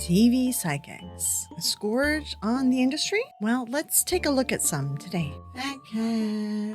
TV psychics. A scourge on the industry? Well, let's take a look at some today. Okay.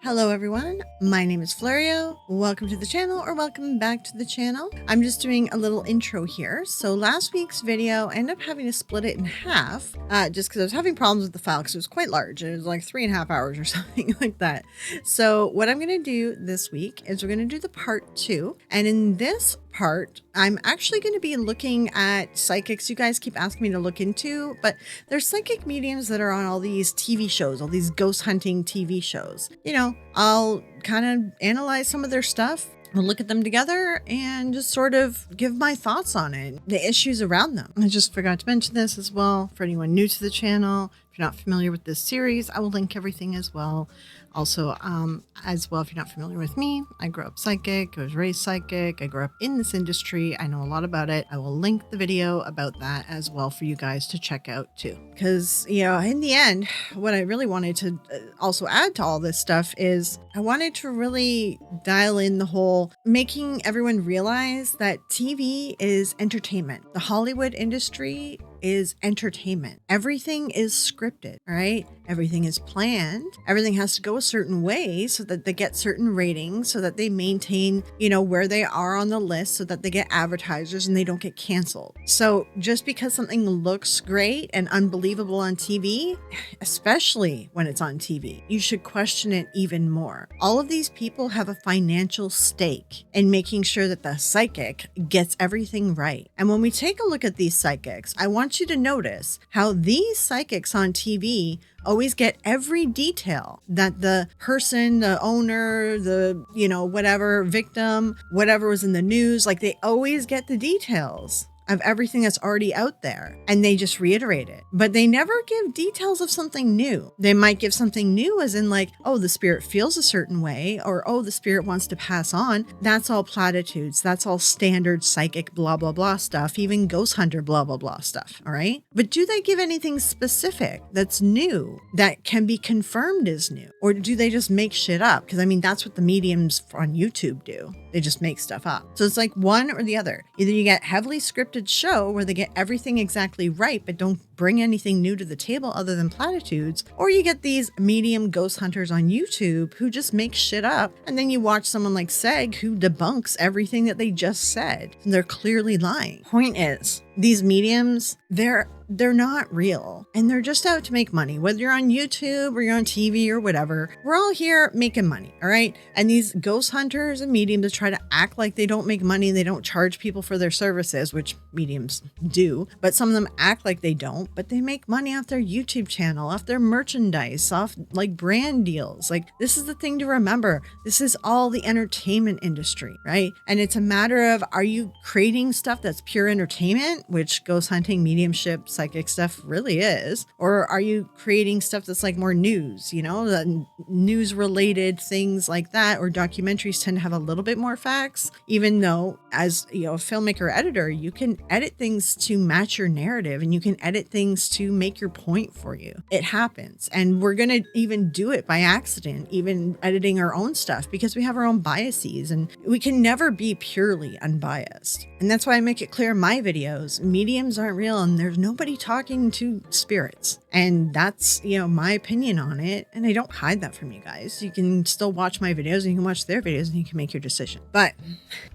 Hello everyone, my name is Florio. Welcome to the channel, or welcome back to the channel. I'm just doing a little intro here. So last week's video, I ended up having to split it in half just because I was having problems with the file because it was quite large. It was like 3.5 hours or something like that. So what I'm going to do this week is we're going to do the part 2. And in this part, I'm actually going to be looking at psychics you guys keep asking me to look into, but there's psychic mediums that are on all these TV shows, all these ghost hunting TV shows. You know, I'll kind of analyze some of their stuff. We'll look at them together and just sort of give my thoughts on it, the issues around them. I just forgot to mention this as well for anyone new to the channel. If you're not familiar with this series, I will link everything as well. Also, if you're not familiar with me, I grew up psychic. I was raised psychic. I grew up in this industry. I know a lot about it. I will link the video about that as well for you guys to check out too. Because, you know, in the end, what I really wanted to also add to all this stuff is I wanted to really dial in the whole making everyone realize that TV is entertainment. The Hollywood industry is entertainment. Everything is scripted, right? Everything is planned. Everything has to go a certain way so that they get certain ratings, so that they maintain, you know, where they are on the list, so that they get advertisers and they don't get canceled. So just because something looks great and unbelievable on TV, especially when it's on TV, you should question it even more. All of these people have a financial stake in making sure that the psychic gets everything right. And when we take a look at these psychics, I want you to notice how these psychics on TV always get every detail that the person, the owner, the, you know, whatever victim, whatever was in the news, like they always get the details of everything that's already out there, and they just reiterate it. But they never give details of something new. They might give something new as in like, oh, the spirit feels a certain way, or oh, the spirit wants to pass on. That's all platitudes. That's all standard psychic blah, blah, blah stuff, even ghost hunter blah, blah, blah stuff, all right? But do they give anything specific that's new that can be confirmed as new? Or do they just make shit up? Because I mean, that's what the mediums on YouTube do. They just make stuff up. So it's like one or the other. Either you get heavily scripted show where they get everything exactly right but don't bring anything new to the table other than platitudes, or you get these medium ghost hunters on YouTube who just make shit up, and then you watch someone like Seg who debunks everything that they just said, and they're clearly lying. Point is, these mediums, they're not real, and they're just out to make money. Whether you're on YouTube or you're on TV or whatever, we're all here making money, all right? And these ghost hunters and mediums try to act like they don't make money, they don't charge people for their services, which mediums do, but some of them act like they don't, but they make money off their YouTube channel, off their merchandise, off like brand deals. Like, this is the thing to remember. This is all the entertainment industry, right? And it's a matter of, are you creating stuff that's pure entertainment, which ghost hunting, mediumship, psychic stuff really is, or are you creating stuff that's like more news, you know, the news related things like that, or documentaries tend to have a little bit more facts, even though as, you know, a filmmaker or editor, you can edit things to match your narrative, and you can edit things to make your point for you. It happens, and we're gonna even do it by accident, even editing our own stuff, because we have our own biases, and we can never be purely unbiased. And that's why I make it clear in my videos, mediums aren't real, and there's nobody talking to spirits. And that's, you know, my opinion on it, and I don't hide that from you guys. You can still watch my videos, and you can watch their videos, and you can make your decision. But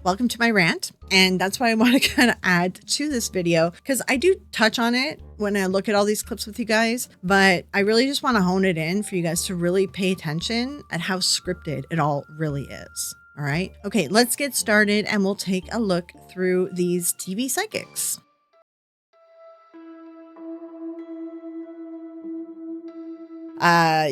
welcome to my rant, and that's why I want to kind of add to this video, because I do touch on it when I look at all these clips with you guys, but I really just want to hone it in for you guys to really pay attention at how scripted it all really is. All right. Okay, let's get started, and we'll take a look through these TV psychics.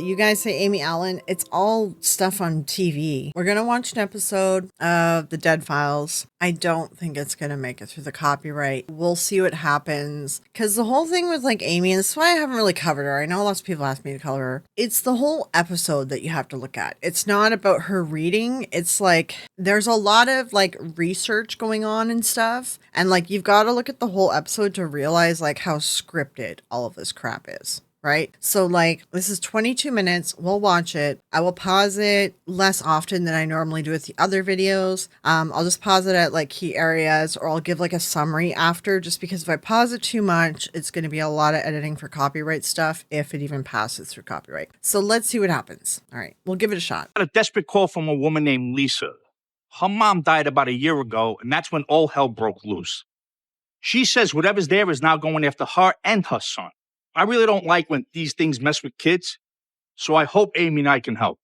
You guys say Amy Allan. It's all stuff on TV. We're gonna watch an episode of The Dead Files. I don't think it's gonna make it through the copyright. We'll see what happens. Because the whole thing with like Amy, and this is why I haven't really covered her. I know lots of people ask me to cover her. It's the whole episode that you have to look at. It's not about her reading. It's like there's a lot of like research going on and stuff. And like you've got to look at the whole episode to realize like how scripted all of this crap is. right? So like this is 22 minutes. We'll watch it. I will pause it less often than I normally do with the other videos. I'll just pause it at like key areas, or I'll give like a summary after, just because if I pause it too much, it's going to be a lot of editing for copyright stuff if it even passes through copyright. So let's see what happens. All right, we'll give it a shot. I got a desperate call from a woman named Lisa. Her mom died about a year ago, and that's when all hell broke loose. She says whatever's there is now going after her and her son. I really don't like when these things mess with kids, so I hope Amy and I can help.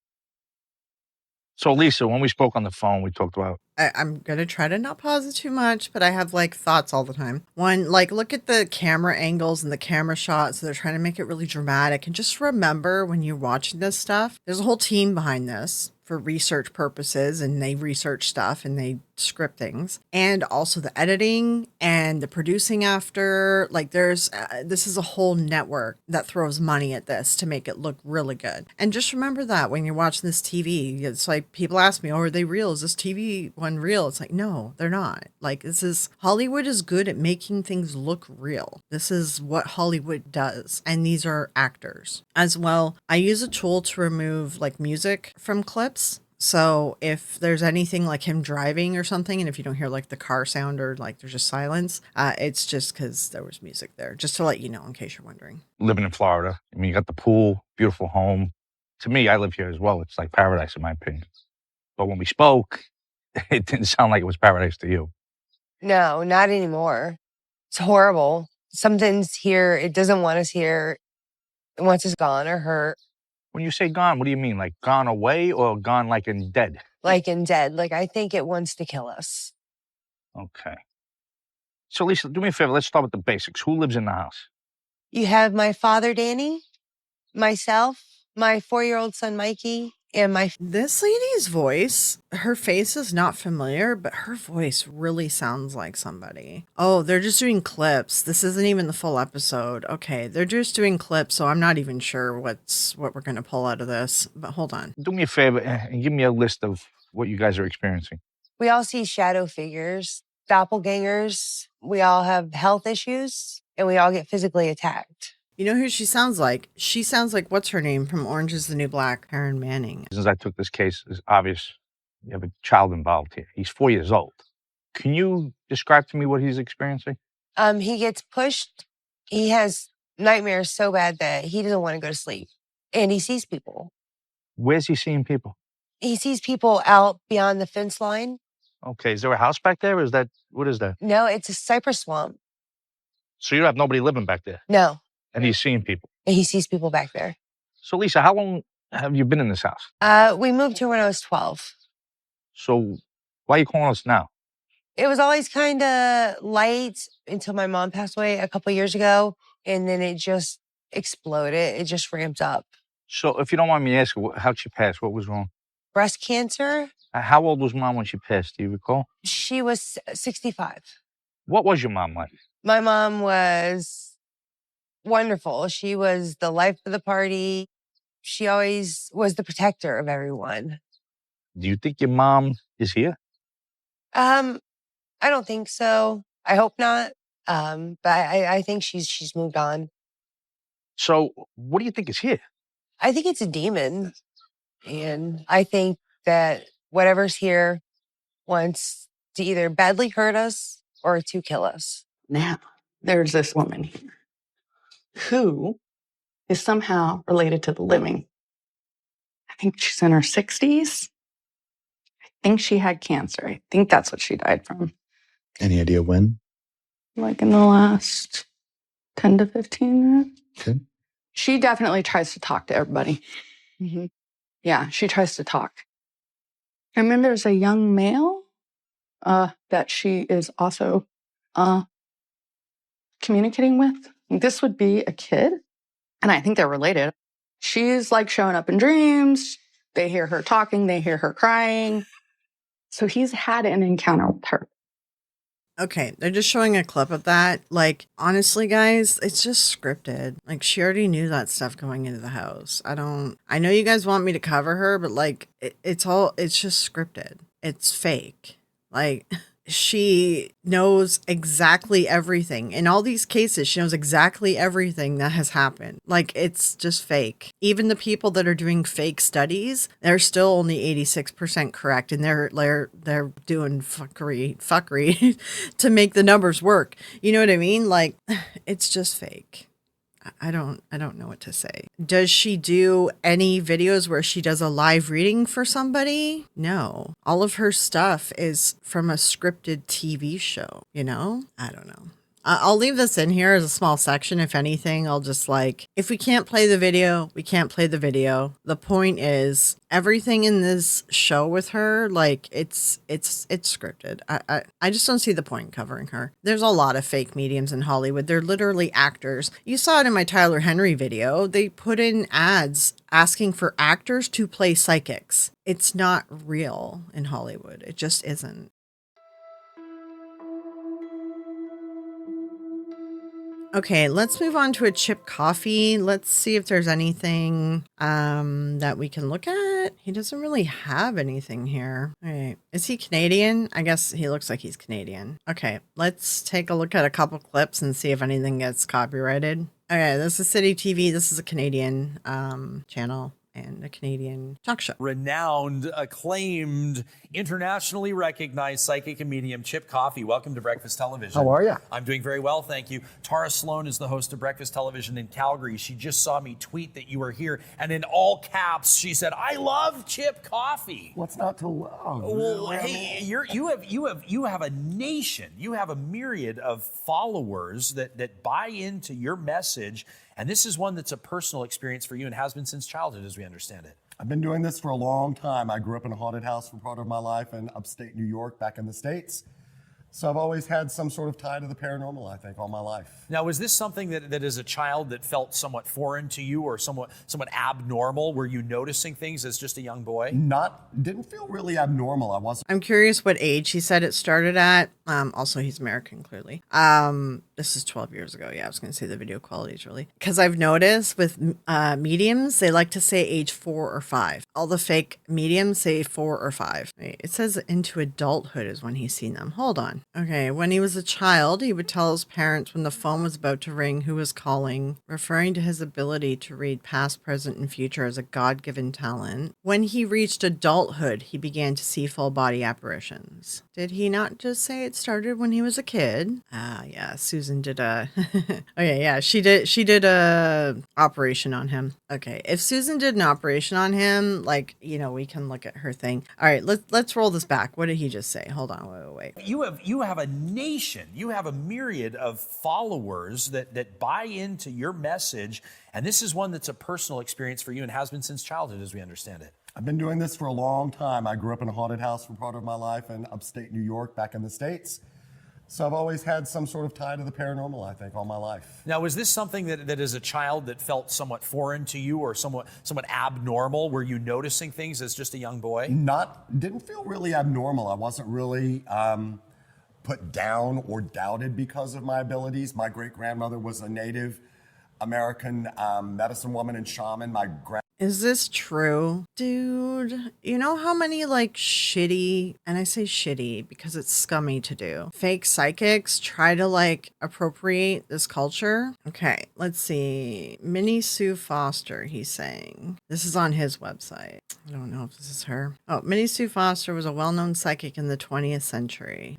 So, Lisa, when we spoke on the phone, we talked about... I'm going to try to not pause it too much, but I have like thoughts all the time. One, like look at the camera angles and the camera shots. So they're trying to make it really dramatic. And just remember when you're watching this stuff, there's a whole team behind this for research purposes, and they research stuff and they script things, and also the editing and the producing after. Like there's this is a whole network that throws money at this to make it look really good. And just remember that when you're watching this TV, it's like people ask me, oh, are they real? Is this TV one real? It's like, no, they're not. Like this is, Hollywood is good at making things look real. This is what Hollywood does. And these are actors as well. I use a tool to remove like music from clips. So if there's anything like him driving or something, and if you don't hear like the car sound or like there's just silence, it's just because there was music there, just to let you know in case you're wondering. Living in Florida, I mean, you got the pool, beautiful home. To me, I live here as well. It's like paradise in my opinion. But when we spoke, it didn't sound like it was paradise to you. No, not anymore. It's horrible. Something's here. It doesn't want us here. It wants us gone or hurt. When you say gone, what do you mean? Like gone away or gone like in dead? Like in dead. Like I think it wants to kill us. Okay. So Lisa, do me a favor. Let's start with the basics. Who lives in the house? You have my father, Danny, myself, my 4-year-old son, Mikey, and This lady's voice, her face is not familiar, but her voice really sounds like somebody. Oh, they're just doing clips. This isn't even the full episode. Okay, they're just doing clips, so I'm not even sure what we're going to pull out of this. But hold on. Do me a favor and give me a list of what you guys are experiencing. We all see shadow figures, doppelgangers. We all have health issues, and we all get physically attacked. You know who she sounds like? She sounds like, what's her name from Orange is the New Black? Karen Manning. Since I took this case, it's obvious you have a child involved here. He's 4 years old. Can you describe to me what he's experiencing? He gets pushed. He has nightmares so bad that he doesn't want to go to sleep. And he sees people. Where's he seeing people? He sees people out beyond the fence line. Okay, is there a house back there? Or is that, what is that? No, it's a cypress swamp. So you don't have nobody living back there? No. And he's seeing people? And he sees people back there. So Lisa, how long have you been in this house? We moved here when I was 12. So why are you calling us now? It was always kind of light until my mom passed away a couple years ago. And then it just exploded. It just ramped up. So if you don't mind me asking, how'd she pass? What was wrong? Breast cancer. How old was mom when she passed? Do you recall? She was 65. What was your mom like? My mom was wonderful. She was the life of the party. She always was the protector of everyone. Do you think your mom is here? I don't think so. I hope not. But I think she's moved on. So what do you think is here? I think it's a demon. And I think that whatever's here wants to either badly hurt us or to kill us. Now, there's this woman here who is somehow related to the living. I think she's in her 60s. I think she had cancer. I think that's what she died from. Any idea when? Like in the last 10 to 15 minutes. Okay. She definitely tries to talk to everybody. Mm-hmm. Yeah, she tries to talk. And then there's a young male that she is also communicating with. This would be a kid, and I think they're related. She's like showing up in dreams. They hear her talking. They hear her crying. So he's had an encounter with her. Okay, they're just showing a clip of that. Like, honestly, guys, it's just scripted. Like, she already knew that stuff going into the house. I know you guys want me to cover her, but like, it's just scripted. It's fake. Like, she knows exactly everything. In all these cases, she knows exactly everything that has happened. Like, it's just fake. Even the people that are doing fake studies, they're still only 86% correct, and they're doing fuckery to make the numbers work. You know what I mean? Like, it's just fake. I don't know what to say. Does she do any videos where she does a live reading for somebody? No. All of her stuff is from a scripted TV show, you know? I don't know. I'll leave this in here as a small section. If anything, I'll just like, if we can't play the video, we can't play the video. The point is everything in this show with her, like it's scripted. I just don't see the point in covering her. There's a lot of fake mediums in Hollywood. They're literally actors. You saw it in my Tyler Henry video. They put in ads asking for actors to play psychics. It's not real in Hollywood. It just isn't. Okay, let's move on to a chip coffee. Let's see if there's anything that we can look at. He doesn't really have anything here. All right. Is he Canadian? I guess he looks like he's Canadian. Okay, let's take a look at a couple clips and see if anything gets copyrighted. Okay, this is City TV. This is a Canadian channel and a Canadian talk show. Renowned, acclaimed, internationally recognized psychic and medium Chip Coffey. Welcome to Breakfast Television. How are you? I'm doing very well, thank you. Tara Sloan is the host of Breakfast Television in Calgary. She just saw me tweet that you were here, and in all caps, she said, "I love Chip Coffey." What's not to love? Well, hey, you have a nation. You have a myriad of followers that buy into your message. And this is one that's a personal experience for you and has been since childhood, as we understand it. I've been doing this for a long time. I grew up in a haunted house for part of my life in upstate New York, back in the States. So I've always had some sort of tie to the paranormal, I think, all my life. Now, was this something that as a child that felt somewhat foreign to you or somewhat abnormal? Were you noticing things as just a young boy? Didn't feel really abnormal. I wasn't. I'm curious what age he said it started at. Also, he's American, clearly. This is 12 years ago. Yeah, I was going to say the video quality is really... Because I've noticed with mediums, they like to say age 4 or 5. All the fake mediums say 4 or 5. It says into adulthood is when he's seen them. Hold on. Okay, when he was a child, he would tell his parents when the phone was about to ring who was calling, referring to his ability to read past, present, and future as a God-given talent. When he reached adulthood, he began to see full-body apparitions. Did he not just say it started when he was a kid? Yeah, Susan did a... Okay, yeah, she did a operation on him. Okay, if Susan did an operation on him, like, you know, we can look at her thing. All right, let's roll this back. What did he just say? Hold on, wait. You have a nation. You have a myriad of followers that buy into your message, and this is one that's a personal experience for you and has been since childhood, as we understand it. I've been doing this for a long time. I grew up in a haunted house for part of my life in upstate New York, back in the States. So I've always had some sort of tie to the paranormal, I think, all my life. Now, was this something that as a child that felt somewhat foreign to you or somewhat abnormal? Were you noticing things as just a young boy? Didn't feel really abnormal. I wasn't really put down or doubted because of my abilities. My great-grandmother was a Native American medicine woman and shaman. Is this true? Dude, you know how many like shitty, and I say shitty because it's scummy to do, fake psychics try to like appropriate this culture? Okay, let's see. Minnie Sue Foster, he's saying. This is on his website. I don't know if this is her. Oh, Minnie Sue Foster was a well-known psychic in the 20th century.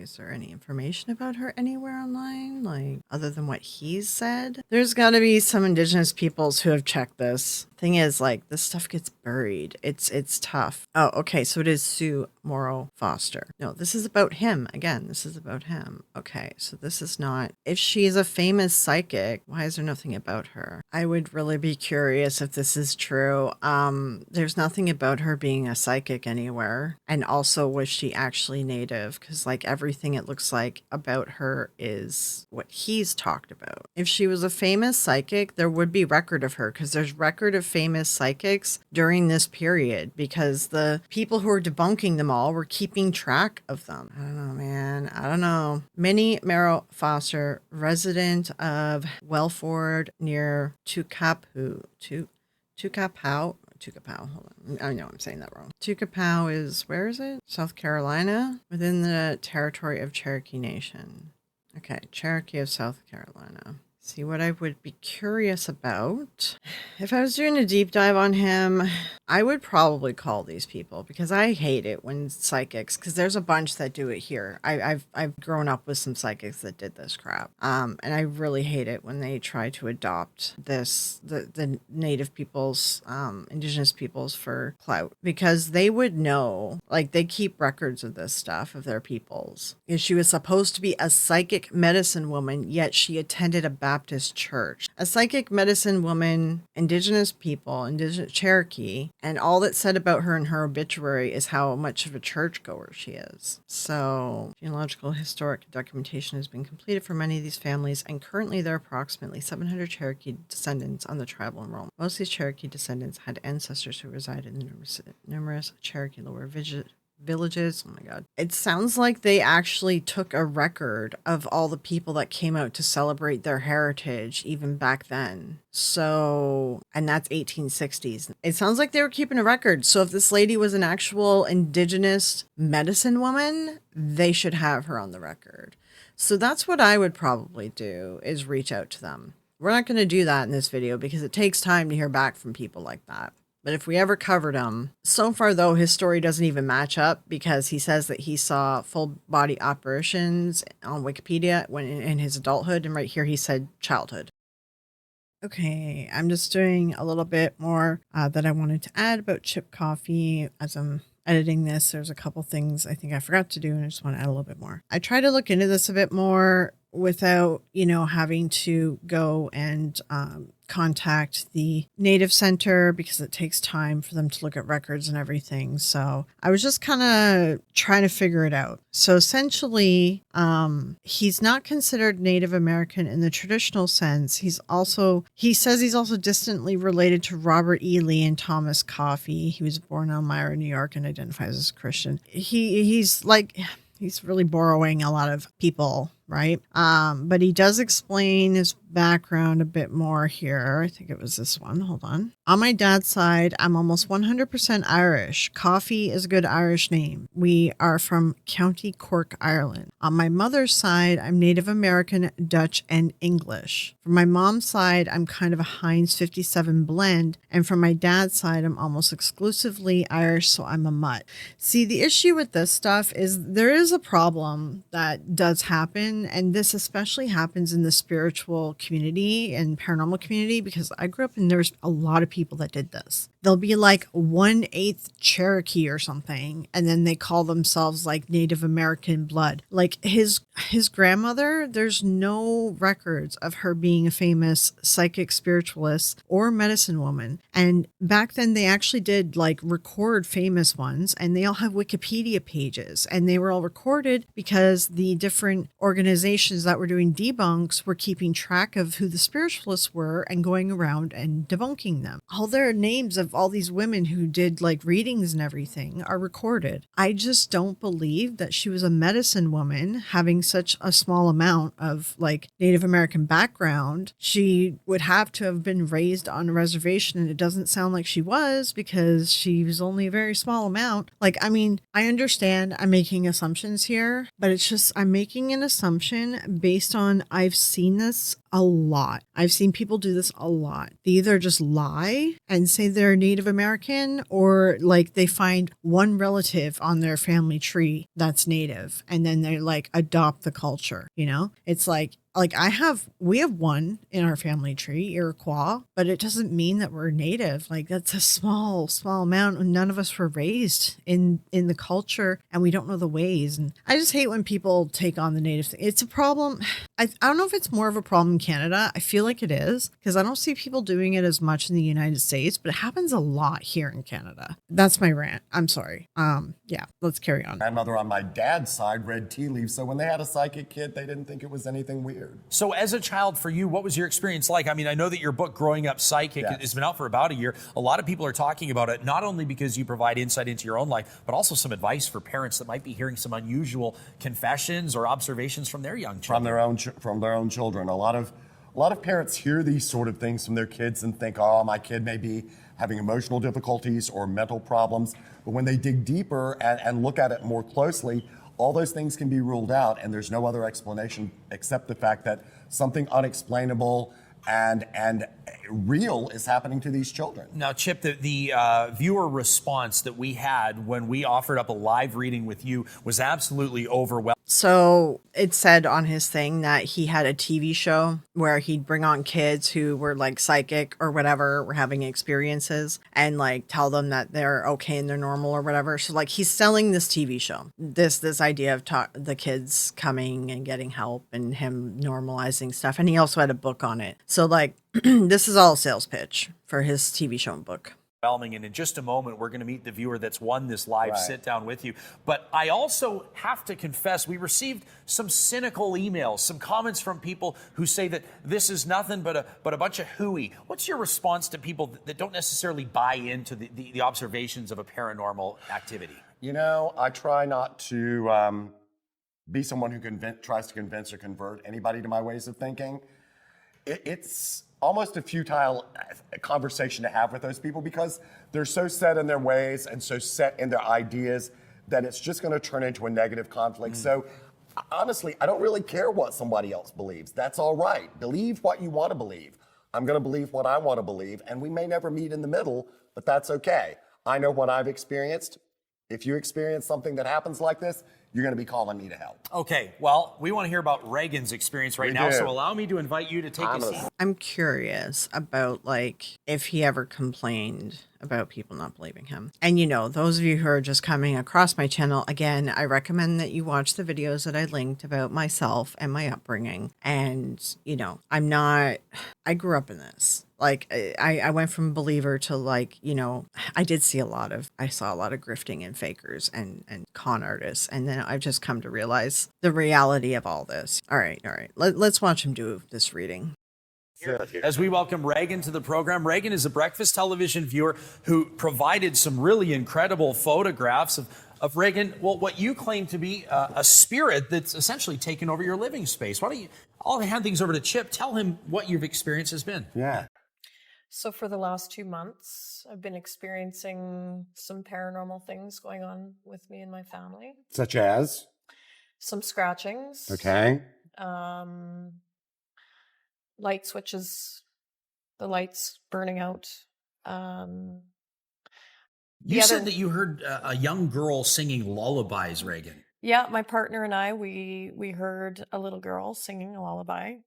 Is there any information about her anywhere online? Like, other than what he's said? There's got to be some indigenous peoples who have checked this. Thing is, like, this stuff gets buried. It's tough. Oh, okay, so it is Sue Morrow Foster. No, this is about him. Again, this is about him. Okay, so this is not... If she's a famous psychic, why is there nothing about her? I would really be curious if this is true. There's nothing about her being a psychic anywhere. And also, was she actually Native? Because, like, everything it looks like about her is what he's talked about. If she was a famous psychic, there would be record of her, because there's record of famous psychics during this period, because the people who are debunking them all were keeping track of them. I don't know, man. I don't know. Minnie Merrill Foster, resident of Welford near Tukapow, Tucapau. Hold on. I know I'm saying that wrong. Tucapau is, where is it? South Carolina, within the territory of Cherokee Nation. Okay, Cherokee of South Carolina. See, what I would be curious about, if I was doing a deep dive on him, I would probably call these people, because I hate it when psychics, because there's a bunch that do it here. I've grown up with some psychics that did this crap, and I really hate it when they try to adopt the native peoples, indigenous peoples for clout, because they would know, like, they keep records of this stuff of their peoples. And she was supposed to be a psychic medicine woman, yet she attended a Baptist church. A psychic medicine woman, indigenous people, indigenous Cherokee, and all that's said about her in her obituary is how much of a churchgoer she is. So, genealogical historic documentation has been completed for many of these families, and currently there are approximately 700 Cherokee descendants on the tribal enrollment. Most of these Cherokee descendants had ancestors who resided in numerous Cherokee lower villages. Oh my God. It sounds like they actually took a record of all the people that came out to celebrate their heritage even back then. So, and that's 1860s. It sounds like they were keeping a record. So if this lady was an actual indigenous medicine woman, they should have her on the record. So that's what I would probably do, is reach out to them. We're not going to do that in this video because it takes time to hear back from people like that. But if we ever covered him, so far though, his story doesn't even match up, because he says that he saw full body apparitions on Wikipedia when in his adulthood. And right here, he said childhood. Okay, I'm just doing a little bit more that I wanted to add about Chip Coffey. As I'm editing this, there's a couple things I think I forgot to do, and I just want to add a little bit more. I try to look into this a bit more without, having to go and contact the Native Center, because it takes time for them to look at records and everything. So I was just kind of trying to figure it out. So essentially, he's not considered Native American in the traditional sense. He says he's also distantly related to Robert E. Lee and Thomas Coffey. He was born in Elmira, New York, and identifies as a Christian. He's really borrowing a lot of people, right? But he does explain his background a bit more here. I think it was this one. Hold on. On my dad's side, I'm almost 100% Irish. Coffey is a good Irish name. We are from County Cork, Ireland. On my mother's side, I'm Native American, Dutch, and English. From my mom's side, I'm kind of a Heinz 57 blend. And from my dad's side, I'm almost exclusively Irish, so I'm a mutt. See, the issue with this stuff is there is a problem that does happen, and this especially happens in the spiritual community and paranormal community, because I grew up and there's a lot of people that did this. They'll be like 1/8 Cherokee or something, and then they call themselves like Native American blood. Like his grandmother, there's no records of her being a famous psychic spiritualist or medicine woman. And back then they actually did like record famous ones, and they all have Wikipedia pages, and they were all recorded because the different organizations that were doing debunks were keeping track of who the spiritualists were and going around and debunking them. All their names of all these women who did like readings and everything are recorded. I just don't believe that she was a medicine woman having such a small amount of like Native American background. She would have to have been raised on a reservation, and it doesn't sound like she was, because she was only a very small amount. Like, I mean, I understand I'm making assumptions here, but it's just I'm making an assumption based on I've seen this a lot. I've seen people do this a lot. They either just lie and say they're Native American, or like they find one relative on their family tree that's Native, and then they like adopt the culture, It's like we have one in our family tree, Iroquois, but it doesn't mean that we're Native. Like that's a small amount, and none of us were raised in the culture, and we don't know the ways. And I just hate when people take on the Native thing. It's a problem. I don't know if it's more of a problem in Canada. I feel like it is, because I don't see people doing it as much in the United States, but it happens a lot here in Canada. That's my rant. I'm sorry. Yeah, let's carry on. Grandmother on my dad's side read tea leaves, so when they had a psychic kid, they didn't think it was anything weird. So as a child for you, what was your experience like? I mean, I know that your book, Growing Up Psychic, has been out for about a year. A lot of people are talking about it, not only because you provide insight into your own life, but also some advice for parents that might be hearing some unusual confessions or observations from their young children. From their own children. A lot of A lot of parents hear these sort of things from their kids and think, oh, my kid may be having emotional difficulties or mental problems. But when they dig deeper and look at it more closely, all those things can be ruled out, and there's no other explanation except the fact that something unexplainable and real is happening to these children. Now, Chip, the viewer response that we had when we offered up a live reading with you was absolutely overwhelming. So it said on his thing that he had a TV show where he'd bring on kids who were like psychic or whatever, were having experiences, and like tell them that they're okay and they're normal or whatever. So like he's selling this TV show, this idea of the kids coming and getting help and him normalizing stuff. And he also had a book on it. So like this is all a sales pitch for his TV show and book. And in just a moment, we're going to meet the viewer that's won this live sit down with you. But I also have to confess, we received some cynical emails, some comments from people who say that this is nothing but a bunch of hooey. What's your response to people that don't necessarily buy into the observations of a paranormal activity? You know, I try not to be someone who tries to convince or convert anybody to my ways of thinking. It's almost a futile conversation to have with those people because they're so set in their ways and so set in their ideas that it's just going to turn into a negative conflict. So honestly, I don't really care what somebody else believes. That's all right. Believe what you want to believe. I'm going to believe what I want to believe, and we may never meet in the middle, but that's okay. I know what I've experienced. If you experience something that happens like this, you're going to be calling me to help. Okay, well, we want to hear about Reagan's experience right now, so allow me to invite you to take a seat. I'm curious about, like, if he ever complained about people not believing him. And, you know, those of you who are just coming across my channel, again, I recommend that you watch the videos that I linked about myself and my upbringing. And, you know, I grew up in this. Like, I went from believer to, like, you know, I saw a lot of grifting and fakers and con artists. And then I've just come to realize the reality of all this. All right. Let's watch him do this reading. As we welcome Reagan to the program, Reagan is a breakfast television viewer who provided some really incredible photographs of Reagan, well, what you claim to be a spirit that's essentially taken over your living space. Why don't I'll hand things over to Chip. Tell him what your experience has been. Yeah. So for the last 2 months, I've been experiencing some paranormal things going on with me and my family. Such as? Some scratchings. Okay. Light switches, the lights burning out. You said that you heard a young girl singing lullabies, Reagan. Yeah, my partner and I, we heard a little girl singing a lullaby.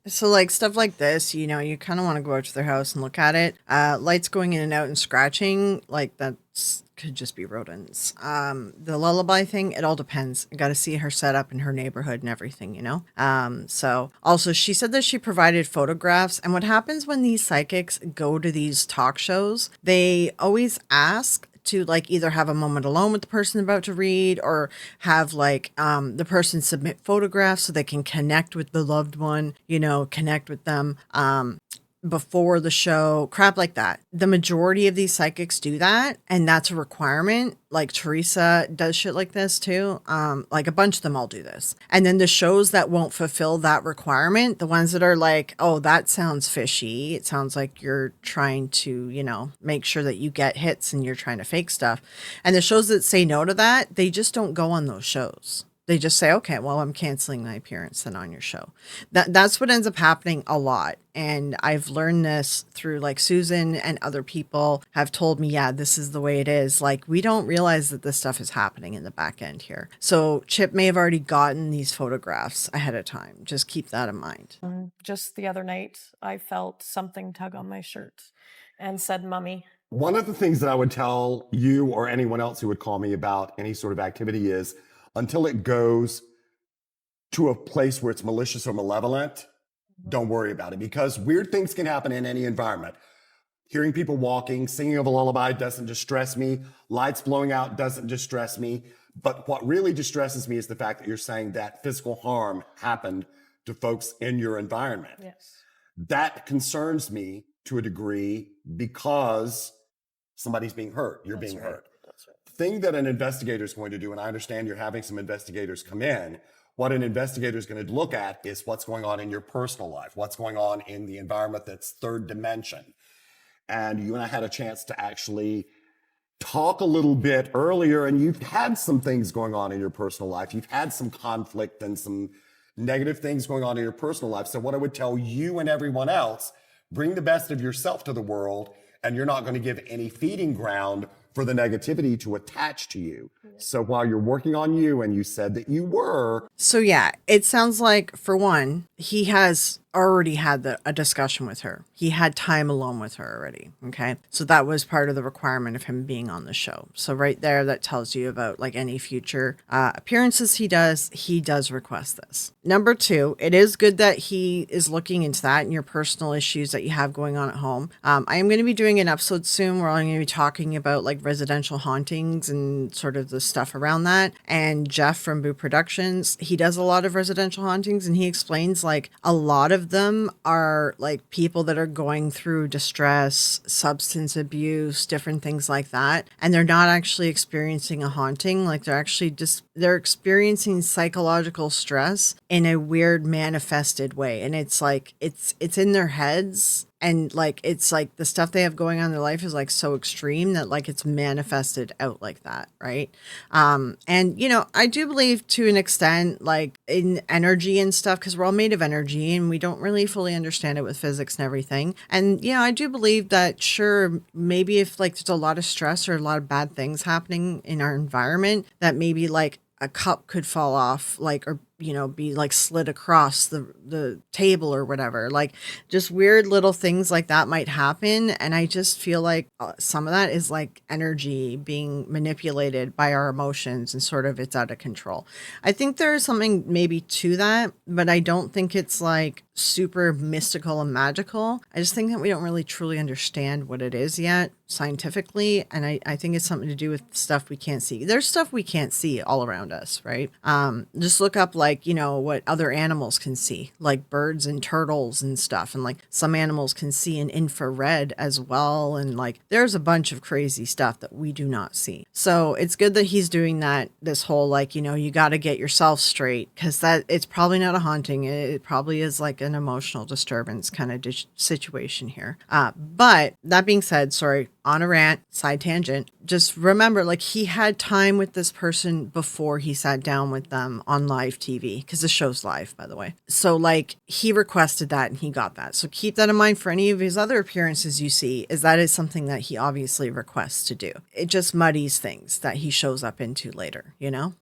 So like stuff like this, you know, you kind of want to go out to their house and look at it. Lights going in and out and scratching, like that's could just be rodents. The lullaby thing, it all depends. I got to see her set up in her neighborhood and everything, you know? So also she said that she provided photographs, and what happens when these psychics go to these talk shows, they always ask to like either have a moment alone with the person about to read or have like the person submit photographs so they can connect with the loved one, you know, connect with them before the show, crap like that. The majority of these psychics do that, and that's a requirement. Like Teresa does shit like this too. Like a bunch of them all do this. And then the shows that won't fulfill that requirement, the ones that are like, oh, that sounds fishy. It sounds like you're trying to, you know, make sure that you get hits and you're trying to fake stuff. And the shows that say no to that, they just don't go on those shows. They just say, okay, well, I'm canceling my appearance then on your show. That's what ends up happening a lot. And I've learned this through like Susan and other people have told me, yeah, this is the way it is. Like, we don't realize that this stuff is happening in the back end here. So Chip may have already gotten these photographs ahead of time. Just keep that in mind. Just the other night, I felt something tug on my shirt and said, "Mummy." One of the things that I would tell you or anyone else who would call me about any sort of activity is, until it goes to a place where it's malicious or malevolent, don't worry about it, because weird things can happen in any environment. Hearing people walking, singing of a lullaby doesn't distress me. Lights blowing out doesn't distress me. But what really distresses me is the fact that you're saying that physical harm happened to folks in your environment. Yes. That concerns me to a degree because somebody's being hurt. You're being hurt. Thing that an investigator is going to do, and I understand you're having some investigators come in, What an investigator is going to look at is what's going on in your personal life, what's going on in the environment that's third dimension. And you and I had a chance to actually talk a little bit earlier, and you've had some things going on in your personal life. You've had some conflict and some negative things going on in your personal life. So what I would tell you and everyone else, bring the best of yourself to the world, and you're not going to give any feeding ground for the negativity to attach to you. So while you're working on you, and you said that you were. So yeah, it sounds like, for one, he has already had a discussion with her. He had time alone with her already. Okay. So that was part of the requirement of him being on the show. So right there, that tells you about like any future appearances he does request this. Number two, it is good that he is looking into that and your personal issues that you have going on at home. I am going to be doing an episode soon where I'm going to be talking about like residential hauntings and sort of the stuff around that. And Jeff from Boo Productions, he does a lot of residential hauntings, and he explains like a lot of them are like people that are going through distress, substance abuse, different things like that. And they're not actually experiencing a haunting. Like they're experiencing psychological stress in a weird manifested way. And it's like, it's in their heads. And like, it's like the stuff they have going on in their life is like so extreme that like it's manifested out like that. Right. And you know, I do believe to an extent, like in energy and stuff, because we're all made of energy and we don't really fully understand it with physics and everything. And, you know, I do believe that, sure, maybe if like there's a lot of stress or a lot of bad things happening in our environment, that maybe like a cup could fall off, like, or, you know, be like slid across the table or whatever. Like just weird little things like that might happen. And I just feel like some of that is like energy being manipulated by our emotions, and sort of it's out of control. I think there is something maybe to that, but I don't think it's like super mystical and magical. I just think that we don't really truly understand what it is yet scientifically. And I think it's something to do with stuff we can't see. There's stuff we can't see all around us, right? Just look up like, you know, what other animals can see, like birds and turtles and stuff. And like some animals can see in infrared as well. And like there's a bunch of crazy stuff that we do not see. So it's good that he's doing that, this whole like, you know, you got to get yourself straight, because that it's probably not a haunting. It probably is like an emotional disturbance kind of situation here. But that being said, sorry, on a rant, side tangent, just remember, like, he had time with this person before he sat down with them on live TV, because the show's live, by the way. So like he requested that and he got that. So keep that in mind for any of his other appearances you see, is that is something that he obviously requests to do. It just muddies things that he shows up into later, you know?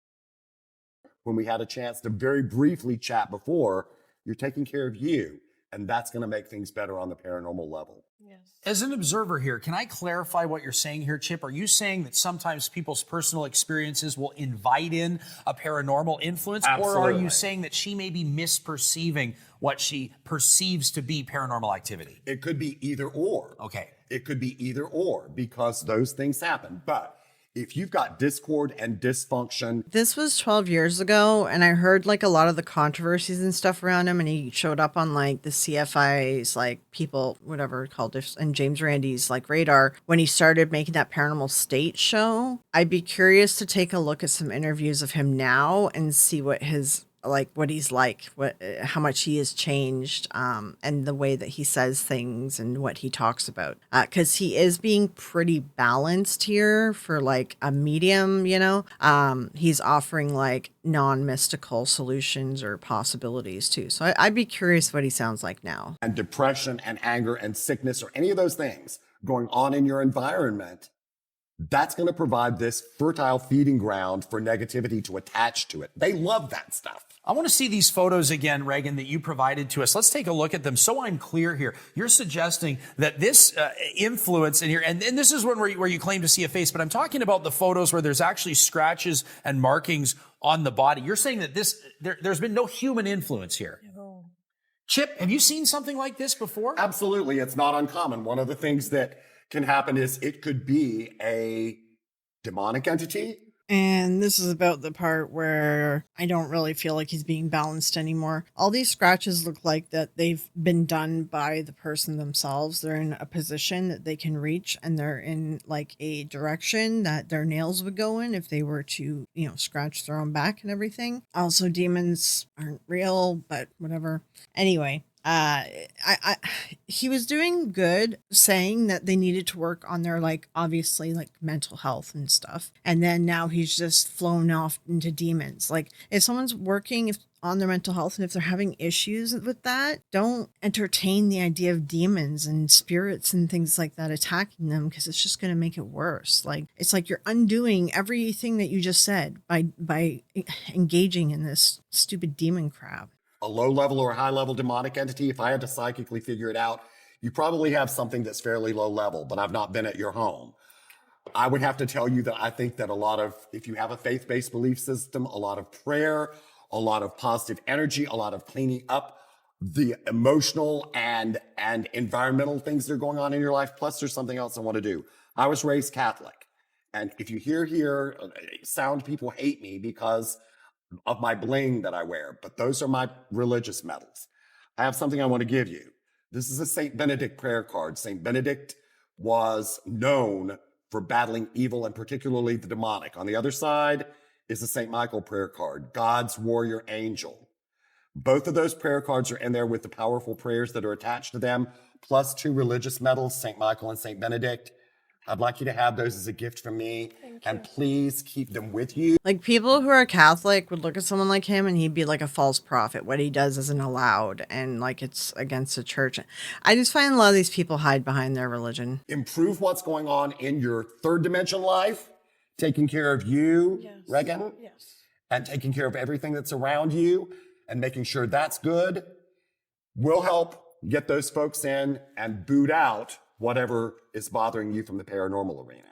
When we had a chance to very briefly chat before, you're taking care of you, and that's going to make things better on the paranormal level. Yes. As an observer here, can I clarify what you're saying here, Chip? Are you saying that sometimes people's personal experiences will invite in a paranormal influence? Absolutely. Or are you saying that she may be misperceiving what she perceives to be paranormal activity? It could be either or. Okay. It could be either or, because those things happen. But if you've got discord and dysfunction. This was 12 years ago, and I heard like a lot of the controversies and stuff around him, and he showed up on like the CFI's, like people, whatever called it, and James Randi's like radar when he started making that Paranormal State show. I'd be curious to take a look at some interviews of him now and see what his what he's like, how much he has changed, and the way that he says things and what he talks about. Because he is being pretty balanced here for like a medium, you know. He's offering like non-mystical solutions or possibilities too. So I'd be curious what he sounds like now. And depression and anger and sickness, or any of those things going on in your environment, that's going to provide this fertile feeding ground for negativity to attach to it. They love that stuff. I want to see these photos again, Reagan, that you provided to us. Let's take a look at them. So I'm clear here. You're suggesting that this influence in here, and this is one where you claim to see a face, but I'm talking about the photos where there's actually scratches and markings on the body. You're saying that there's been no human influence here. No. Chip, have you seen something like this before? Absolutely. It's not uncommon. One of the things that can happen is it could be a demonic entity, And this is about the part where I don't really feel like he's being balanced anymore. All these scratches look like that they've been done by the person themselves. They're in a position that they can reach, and they're in like a direction that their nails would go in if they were to, scratch their own back and everything. Also, demons aren't real, but whatever. Anyway, he was doing good saying that they needed to work on their, like, obviously, like, mental health and stuff. And then now he's just flown off into demons. Like, if someone's working on their mental health and if they're having issues with that, don't entertain the idea of demons and spirits and things like that attacking them, because it's just going to make it worse. Like, it's like you're undoing everything that you just said by engaging in this stupid demon crap. A low level or high level demonic entity, if I had to psychically figure it out, you probably have something that's fairly low level, but I've not been at your home. I would have to tell you that I think that if you have a faith-based belief system, a lot of prayer, a lot of positive energy, a lot of cleaning up the emotional and environmental things that are going on in your life. Plus, there's something else I want to do. I was raised Catholic. And if you hear sound people hate me because of my bling that I wear, but those are my religious medals. I have something I want to give you. This is a St. Benedict prayer card. St. Benedict was known for battling evil and particularly the demonic. On the other side is the St. Michael prayer card, God's warrior angel. Both of those prayer cards are in there with the powerful prayers that are attached to them, plus 2 religious medals, St. Michael and St. Benedict. I'd like you to have those as a gift from me, and please keep them with you. Like, people who are Catholic would look at someone like him and he'd be like a false prophet. What he does isn't allowed, and like it's against the church. I just find a lot of these people hide behind their religion. Improve what's going on in your third dimension life, taking care of you, Regan, and taking care of everything that's around you, and making sure that's good will help get those folks in and boot out whatever is bothering you from the paranormal arena.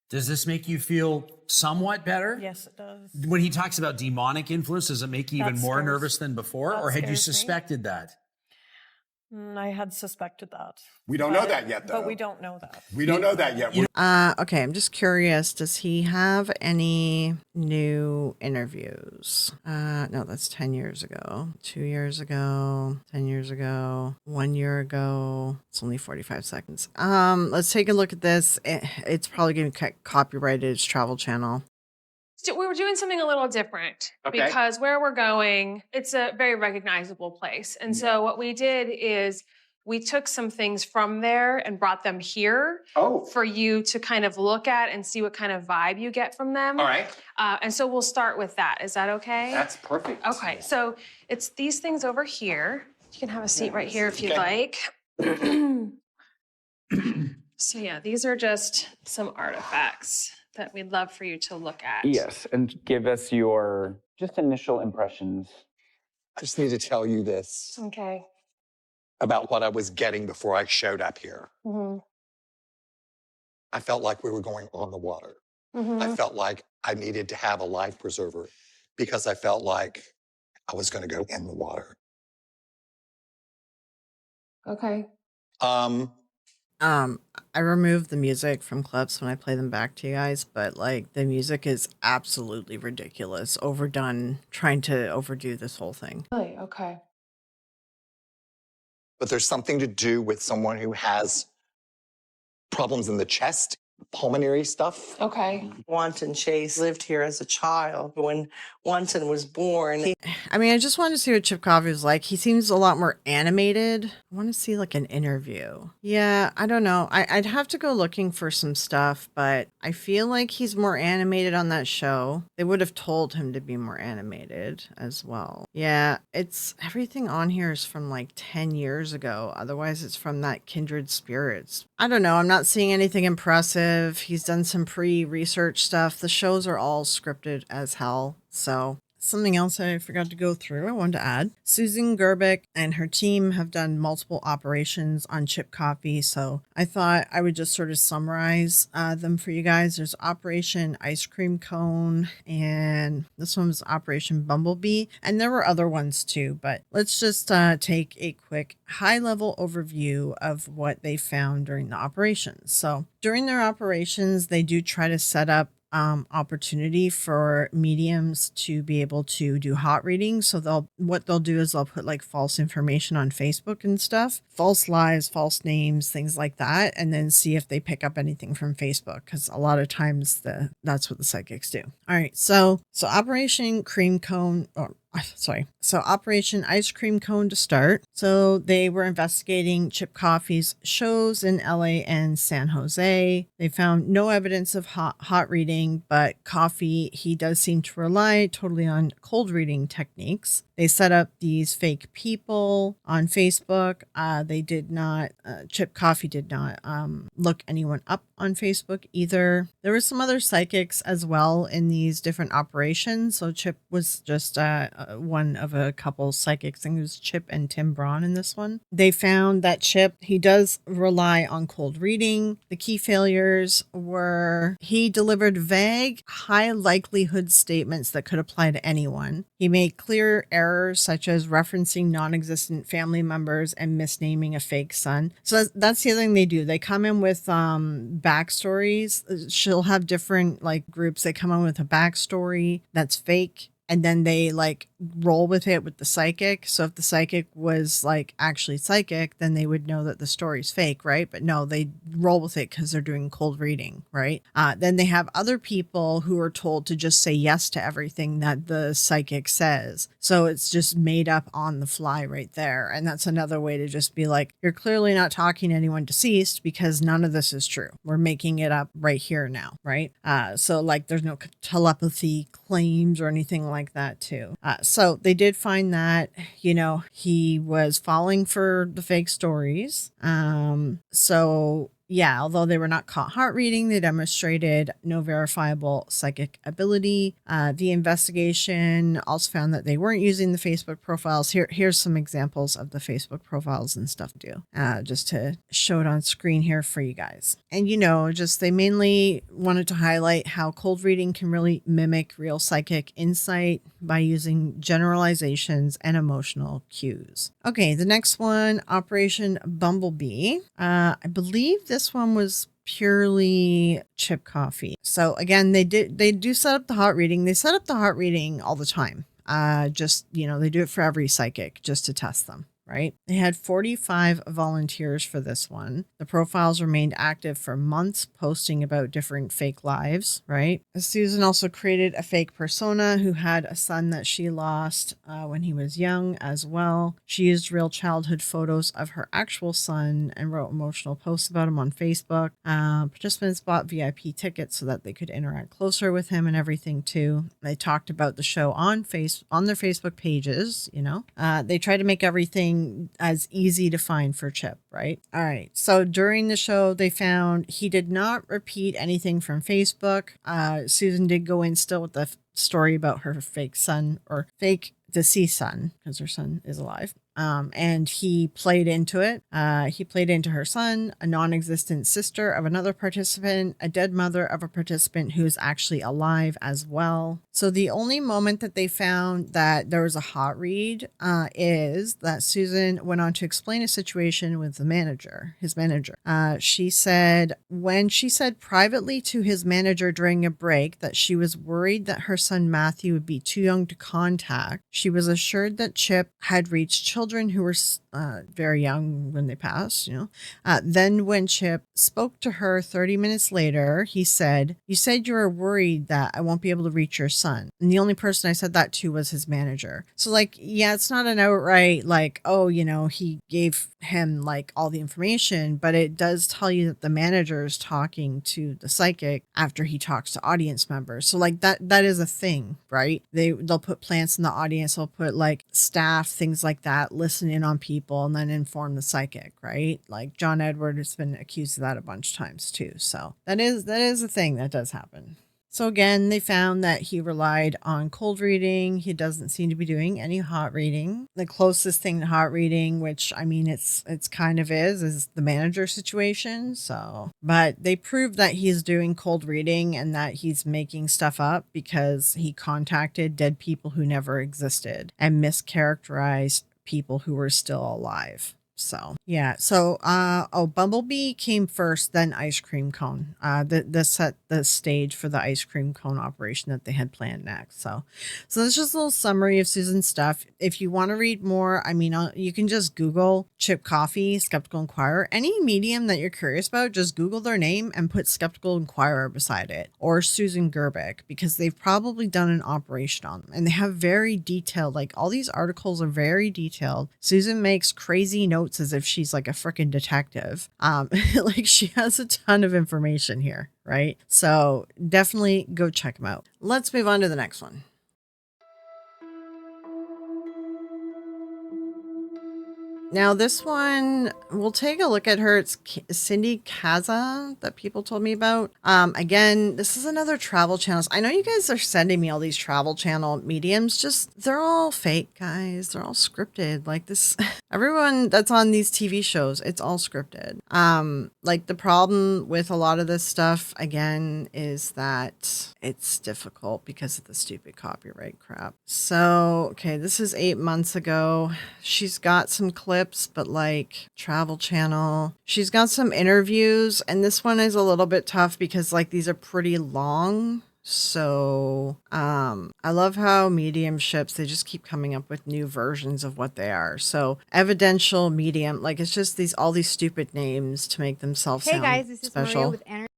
Does this make you feel somewhat better? Yes, it does. When he talks about demonic influence, does it make you even more nervous than before? Or had you suspected that? I had suspected that. We don't know that yet, though. But we don't know that. We don't know that yet. Okay, I'm just curious. Does he have any new interviews? No, that's 10 years ago. 2 years ago. 10 years ago. 1 year ago. It's only 45 seconds. Let's take a look at this. It's probably going to get copyrighted. It's Travel Channel. We were doing something a little different because where we're going, it's a very recognizable place. And so what we did is we took some things from there and brought them here for you to kind of look at and see what kind of vibe you get from them. All right. And so we'll start with that. Is that okay? That's perfect. Okay. So it's these things over here. You can have a seat right here if you'd like. So yeah, these are just some artifacts that we'd love for you to look at. Yes, and give us your just initial impressions. I just need to tell you this. Okay. About what I was getting before I showed up here. Mm-hmm. I felt like we were going on the water. Mm-hmm. I felt like I needed to have a life preserver because I felt like I was going to go in the water. Okay. I removed the music from clips when I play them back to you guys, but like the music is absolutely ridiculous, overdone, trying to overdo this whole thing. Really? Okay. But there's something to do with someone who has problems in the chest, pulmonary stuff. Okay. Wanton Chase lived here as a child. When Wanton was born, I just wanted to see what Chip Coffey was like. He seems a lot more animated. I want to see like an interview. Yeah, I don't know. I'd have to go looking for some stuff, but I feel like he's more animated on that show. They would have told him to be more animated as well. Yeah, it's everything on here is from like 10 years ago. Otherwise, it's from that Kindred Spirits. I don't know. I'm not seeing anything impressive. He's done some pre-research stuff. The shows are all scripted as hell. So something else I forgot to go through, I wanted to add. Susan Gerbic and her team have done multiple operations on Chip Coffey, so I thought I would just sort of summarize them for you guys. There's Operation Ice Cream Cone, and this one was Operation Bumblebee, and there were other ones too, but let's just take a quick high-level overview of what they found during the operations. So during their operations, they do try to set up opportunity for mediums to be able to do hot readings. So what they'll do is they'll put like false information on Facebook and stuff, false lives, false names, things like that, and then see if they pick up anything from Facebook, because a lot of times that's what the psychics do. All right, so Operation Cream Cone, so Operation Ice Cream Cone to start. So they were investigating Chip Coffey's shows in LA and San Jose. They found no evidence of hot reading, but Coffey, he does seem to rely totally on cold reading techniques. They set up these fake people on Facebook. They did not, Chip Coffey did not look anyone up on Facebook either. There were some other psychics as well in these different operations. So Chip was just one of a couple psychics. I think it was Chip and Tim Braun in this one. They found that Chip, he does rely on cold reading. The key failures were he delivered vague, high likelihood statements that could apply to anyone. He made clear errors such as referencing non-existent family members and misnaming a fake son. So that's the other thing they do. They come in with backstories. She'll have different like groups. They come in with a backstory that's fake, and then they like roll with it with the psychic. So if the psychic was like actually psychic, then they would know that the story's fake, right? But no, they roll with it because they're doing cold reading, right? Then they have other people who are told to just say yes to everything that the psychic says. So it's just made up on the fly right there. And that's another way to just be like, you're clearly not talking to anyone deceased because none of this is true. We're making it up right here now, right? So like there's no telepathy claims or anything like that too. So they did find that, he was falling for the fake stories. So yeah, although they were not caught hot reading, they demonstrated no verifiable psychic ability. The investigation also found that they weren't using the Facebook profiles. Here's some examples of the Facebook profiles and stuff to do, just to show it on screen here for you guys. And just they mainly wanted to highlight how cold reading can really mimic real psychic insight by using generalizations and emotional cues. Okay, the next one, Operation Bumblebee. I believe this one was purely Chip Coffey. So again, they do set up the hot reading. They set up the hot reading all the time. They do it for every psychic just to test them. Right? They had 45 volunteers for this one. The profiles remained active for months, posting about different fake lives, right? Susan also created a fake persona who had a son that she lost when he was young as well. She used real childhood photos of her actual son and wrote emotional posts about him on Facebook. Participants bought VIP tickets so that they could interact closer with him and everything too. They talked about the show on their Facebook pages, They tried to make everything as easy to find for Chip, right? All right. So during the show, they found he did not repeat anything from Facebook. Susan did go in still with the story about her fake son or fake deceased son, because her son is alive. And he played into it. He played into her son, a non-existent sister of another participant, a dead mother of a participant who's actually alive as well. So the only moment that they found that there was a hot read is that Susan went on to explain a situation with his manager. She said, when she said privately to his manager during a break that she was worried that her son Matthew would be too young to contact, she was assured that Chip had reached children who were very young when they passed, Then when Chip spoke to her 30 minutes later, he said, "You said you were worried that I won't be able to reach your son." And the only person I said that to was his manager. So it's not an outright he gave him all the information, but it does tell you that the manager is talking to the psychic after he talks to audience members. So that is a thing, right? They'll put plants in the audience. They'll put staff, things like that, listen in on people and then inform the psychic, right? Like John Edward has been accused of that a bunch of times too. So that is a thing that does happen. So again, they found that he relied on cold reading. He doesn't seem to be doing any hot reading. The closest thing to hot reading, which it's kind of is the manager situation. So, but they proved that he's doing cold reading and that he's making stuff up because he contacted dead people who never existed and mischaracterized people who were still alive. So yeah. So Bumblebee came first, then ice cream cone. This set the stage for the ice cream cone operation that they had planned next. So that's just a little summary of Susan's stuff. If you want to read more, I mean, you can just Google Chip Coffey, Skeptical Inquirer. Any medium that you're curious about, just Google their name and put Skeptical Inquirer beside it, or Susan Gerbic, because they've probably done an operation on them, and they have very detailed, like all these articles are very detailed. Susan makes crazy notes as if she's like a freaking detective. Like she has a ton of information here, right? So definitely go check them out. Let's move on to the next one. Now this one, we'll take a look at her. It's Cindy Kaza that people told me about. Again, this is another travel channels. I know you guys are sending me all these travel channel mediums. Just, they're all fake, guys. They're all scripted. Like this, everyone that's on these TV shows, it's all scripted. Like the problem with a lot of this stuff, again, is that it's difficult because of the stupid copyright crap. So, okay, this is 8 months ago. She's got some clips, but like Travel Channel. She's got some interviews, and this one is a little bit tough because like these are pretty long. So I love how mediumships, they just keep coming up with new versions of what they are. So evidential medium, like it's just all these stupid names to make themselves sound Hey guys, this is special. Maria with Energy.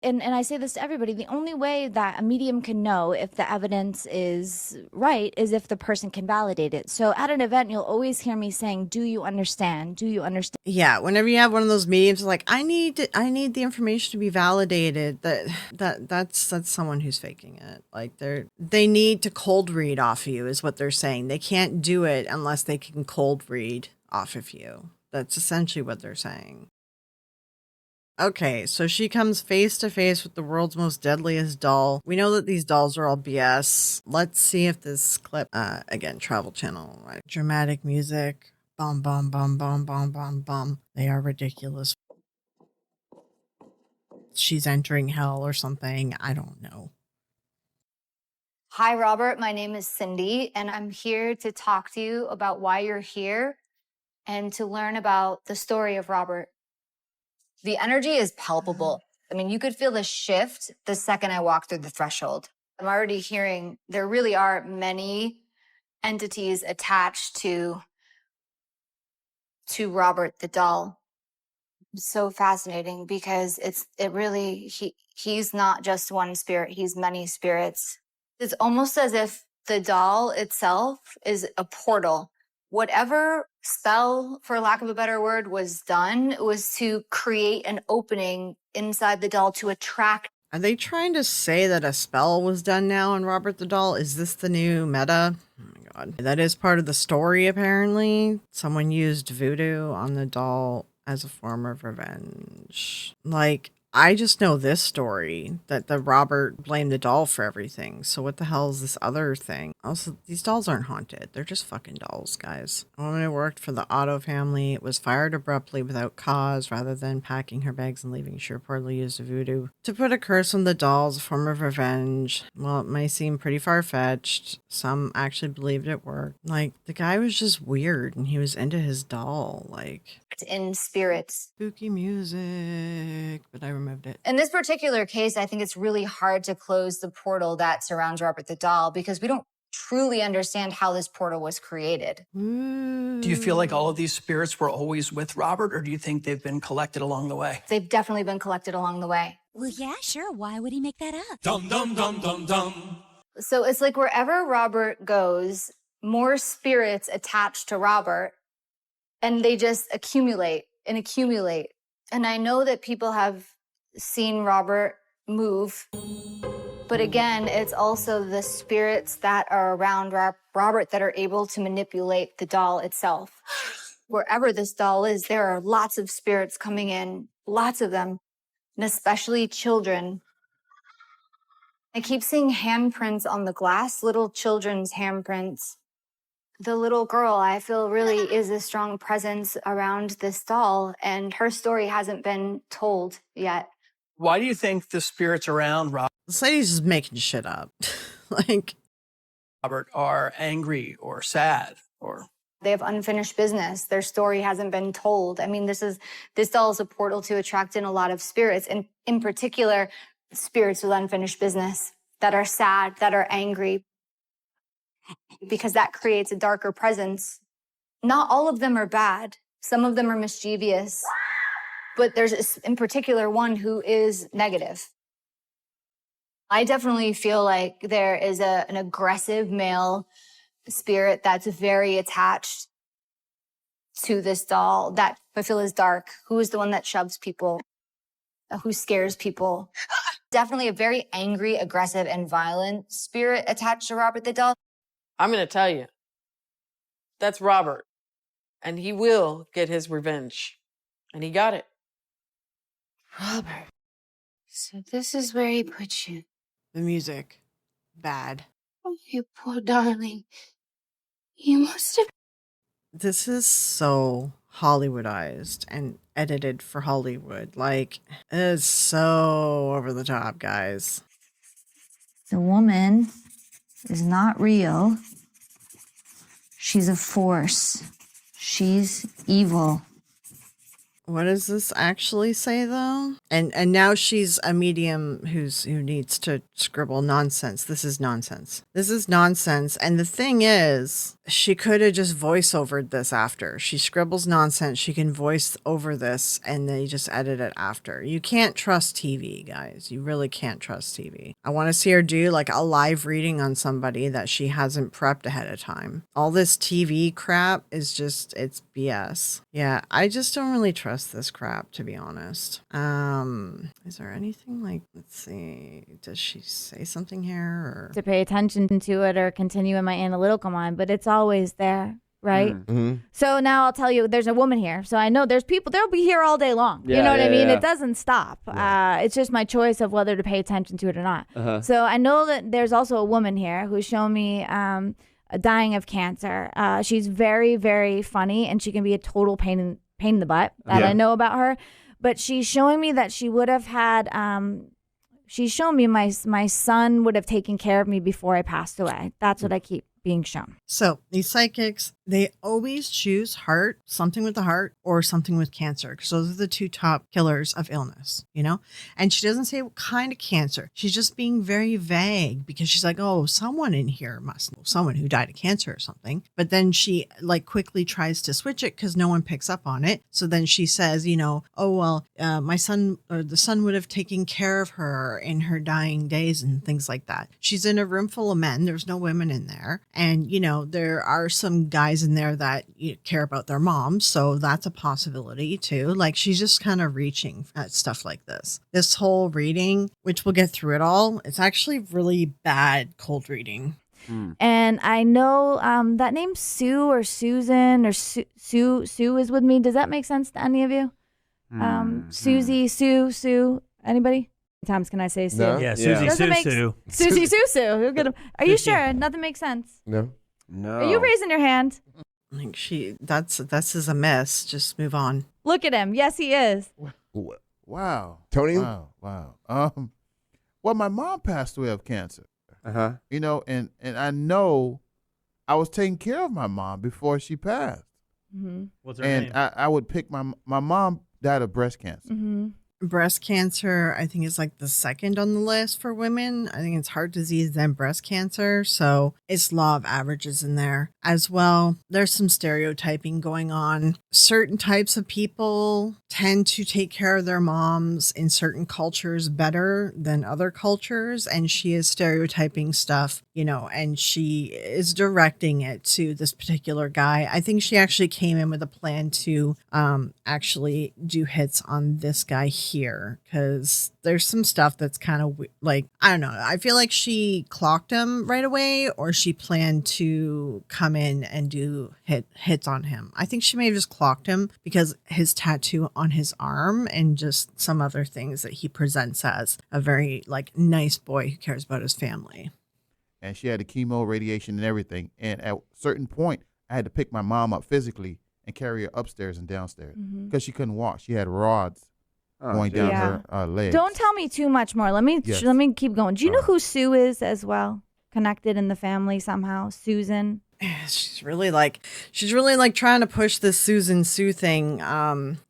And I say this to everybody, the only way that a medium can know if the evidence is right is if the person can validate it. So at an event, you'll always hear me saying, do you understand? Do you understand? Yeah, whenever you have one of those mediums, like I need the information to be validated. That's someone who's faking it. Like they need to cold read off of you is what they're saying. They can't do it unless they can cold read off of you. That's essentially what they're saying. Okay, so she comes face to face with the world's most deadliest doll. We know that these dolls are all BS. Let's see if this clip, again, Travel Channel, right? Dramatic music, bum, bum, bum, bum, bum, bum, bum. They are ridiculous. She's entering hell or something. I don't know. Hi, Robert. My name is Cindy, and I'm here to talk to you about why you're here and to learn about the story of Robert. The energy is palpable. I mean, you could feel the shift the second I walked through the threshold. I'm already hearing there really are many entities attached to Robert the doll. It's so fascinating because he's not just one spirit, he's many spirits. It's almost as if the doll itself is a portal. Whatever spell, for lack of a better word, was done was to create an opening inside the doll to attract. Are they trying to say that a spell was done now on Robert the doll? Is this the new meta? Oh my god. That is part of the story, apparently. Someone used voodoo on the doll as a form of revenge. Like, I just know this story, that the Robert blamed the doll for everything. So what the hell is this other thing? Also, these dolls aren't haunted. They're just fucking dolls, guys. A woman who worked for the Otto family was fired abruptly without cause rather than packing her bags and leaving. She reportedly used voodoo to put a curse on the dolls, a form of revenge. Well, it may seem pretty far-fetched. Some actually believed it worked. Like, the guy was just weird and he was into his doll. Like, In spirits. Spooky music, but I removed it. In this particular case, I think it's really hard to close the portal that surrounds Robert the doll because we don't truly understand how this portal was created. Do you feel like all of these spirits were always with Robert, or do you think they've been collected along the way? They've definitely been collected along the way. Well, yeah, sure. Why would he make that up? Dum, dum, dum, dum, dum. So it's like wherever Robert goes, more spirits attach to Robert, and they just accumulate and accumulate. And I know that people have seen Robert move, but again, it's also the spirits that are around Robert that are able to manipulate the doll itself. Wherever this doll is, there are lots of spirits coming in, lots of them, and especially children. I keep seeing handprints on the glass, little children's handprints. The little girl, I feel, really is a strong presence around this doll, and her story hasn't been told yet. Why do you think the spirits around This lady's just making shit up. Like, Robert are angry or sad or They have unfinished business. Their story hasn't been told. I mean, this doll is a portal to attract in a lot of spirits, and in particular, spirits with unfinished business that are sad, that are angry, because that creates a darker presence. Not all of them are bad. Some of them are mischievous, but there's in particular one who is negative. I definitely feel like there is an aggressive male spirit that's very attached to this doll that I feel is dark. Who is the one that shoves people? Who scares people? Definitely a very angry, aggressive, and violent spirit attached to Robert the doll. I'm going to tell you, that's Robert, and he will get his revenge. And he got it. Robert. So this is where he put you. The music, bad. Oh, you poor darling. You must have... This is so Hollywoodized and edited for Hollywood. Like, it is so over the top, guys. The woman is not real. She's a force. She's evil. What does this actually say, though? And now she's a medium who needs to scribble nonsense. This is nonsense. This is nonsense. And the thing is, she could have just voice-overed this after. She scribbles nonsense. She can voice over this, and then you just edit it after. You can't trust TV, guys. You really can't trust TV. I want to see her do like a live reading on somebody that she hasn't prepped ahead of time. All this TV crap is just, it's BS. Yeah, I just don't really trust this crap, to be honest. Is there anything like, let's see, does she say something here or To pay attention to it or continue in my analytical mind, but it's always there, right? Mm-hmm. So now I'll tell you, there's a woman here. So I know there's people, they'll be here all day long. Yeah, you know what I mean? yeah. It doesn't stop. It's just my choice of whether to pay attention to it or not. Uh-huh. So I know that there's also a woman here who's shown me dying of cancer. She's very, very funny, and she can be a total pain in the butt that I know about her. But she's showing me that she would have had, she's shown me my son would have taken care of me before I passed away. That's what I keep being shown. So these psychics, they always choose heart, something with the heart, or something with cancer, because those are the two top killers of illness, you know? And she doesn't say what kind of cancer. She's just being very vague because she's like, oh, someone in here must know someone who died of cancer or something. But then she like quickly tries to switch it because no one picks up on it. So then she says, you know, oh, well, my son or the son would have taken care of her in her dying days and things like that. She's in a room full of men. There's no women in there. And, you know, there are some guys in there that care about their moms. So that's a possibility too. Like she's just kind of reaching at stuff like this. This whole reading, which we'll get through it all, it's actually really bad cold reading. And I know that name Sue or Susan or Sue is with me. Does that make sense to any of you? Susie, Sue, anybody? How many times can I say Sue? No. Yeah, Susie, Sue. Susie, Sue. Look at 'em. Are you sure? Nothing makes sense. No. Are you raising your hand? Like that's is a mess. Just move on. Look at him. Yes, he is. Wow. Tony? Wow. Well, my mom passed away of cancer. Uh-huh. You know, and I know I was taking care of my mom before she passed. Mm-hmm. What's her name? And I would pick my mom died of breast cancer. Mm-hmm. Breast cancer, I think, is like the second on the list for women. I think it's heart disease, then breast cancer. So it's law of averages in there as well. There's some stereotyping going on. Certain types of people tend to take care of their moms in certain cultures better than other cultures. And she is stereotyping stuff, you know, and she is directing it to this particular guy. I think she actually came in with a plan to actually do hits on this guy here, because there's some stuff that's kind of like, I don't know. I feel like she clocked him right away, or she planned to come in and do hits on him. I think she may have just clocked him because his tattoo on his arm and just some other things that he presents as a very like nice boy who cares about his family. And she had the chemo, radiation, and everything. And at a certain point, I had to pick my mom up physically and carry her upstairs and downstairs because she couldn't walk. She had rods going down her legs. Don't tell me too much more. Let me keep going. Do you know who Sue is as well? Connected in the family somehow? Susan? She's really like trying to push this Susan Sue thing.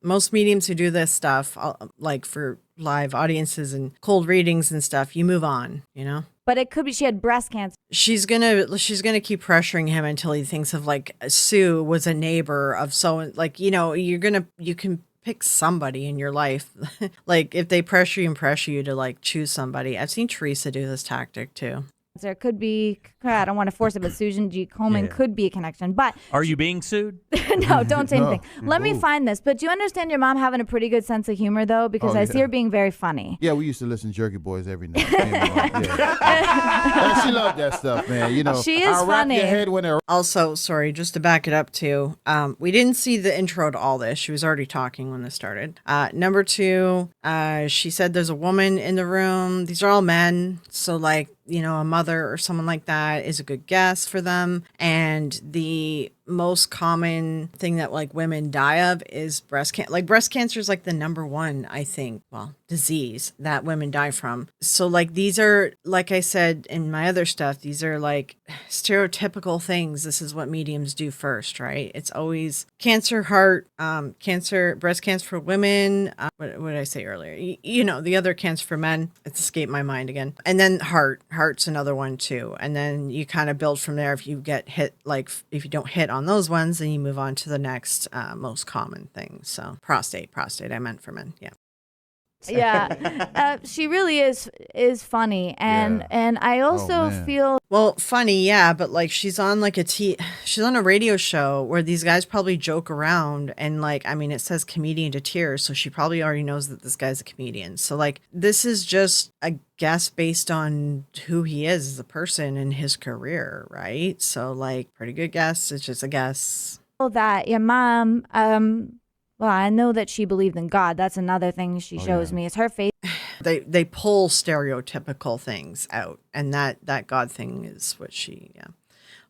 Most mediums who do this stuff, like for live audiences and cold readings and stuff, you move on, you know. But it could be she had breast cancer. She's gonna keep pressuring him until he thinks of like Sue was a neighbor of like, you know, you can pick somebody in your life. Like if they pressure you to like choose somebody. I've seen Teresa do this tactic too. There could be, I don't want to force it, but Susan G. Komen could be a connection. But are you being sued? No, don't say anything. Let me find this. But do you understand your mom having a pretty good sense of humor, though? Because I see her being very funny. Yeah, we used to listen to Jerky Boys every night. She loved that stuff, man. You know, she is funny. Your head when also, sorry, just to back it up too, we didn't see the intro to all this. She was already talking when this started. Number 2, she said there's a woman in the room. These are all men. So like, you know, a mother or someone like that is a good guess for them. And the most common thing that like women die of is breast cancer. Like breast cancer is like the number 1, I think, disease that women die from. So like these are, like I said in my other stuff, these are like stereotypical things. This is what mediums do first, right? It's always cancer, heart, cancer, breast cancer for women. What did I say earlier? You know, the other cancer for men. It's escaped my mind again. And then heart's another one too. And then you kind of build from there. If you get hit, like if you don't hit on those ones, then you move on to the next most common thing. So prostate, I meant for men. Yeah. Yeah, she really is funny, and I also feel funny, yeah, but like she's on like she's on a radio show where these guys probably joke around, and like I mean it says comedian to tears, so she probably already knows that this guy's a comedian. So like this is just a guess based on who he is as a person and his career, right? So like pretty good guess. It's just a guess. That your mom, well, I know that she believed in God. That's another thing she shows me. It's her faith. They pull stereotypical things out, and that God thing is what she. Yeah.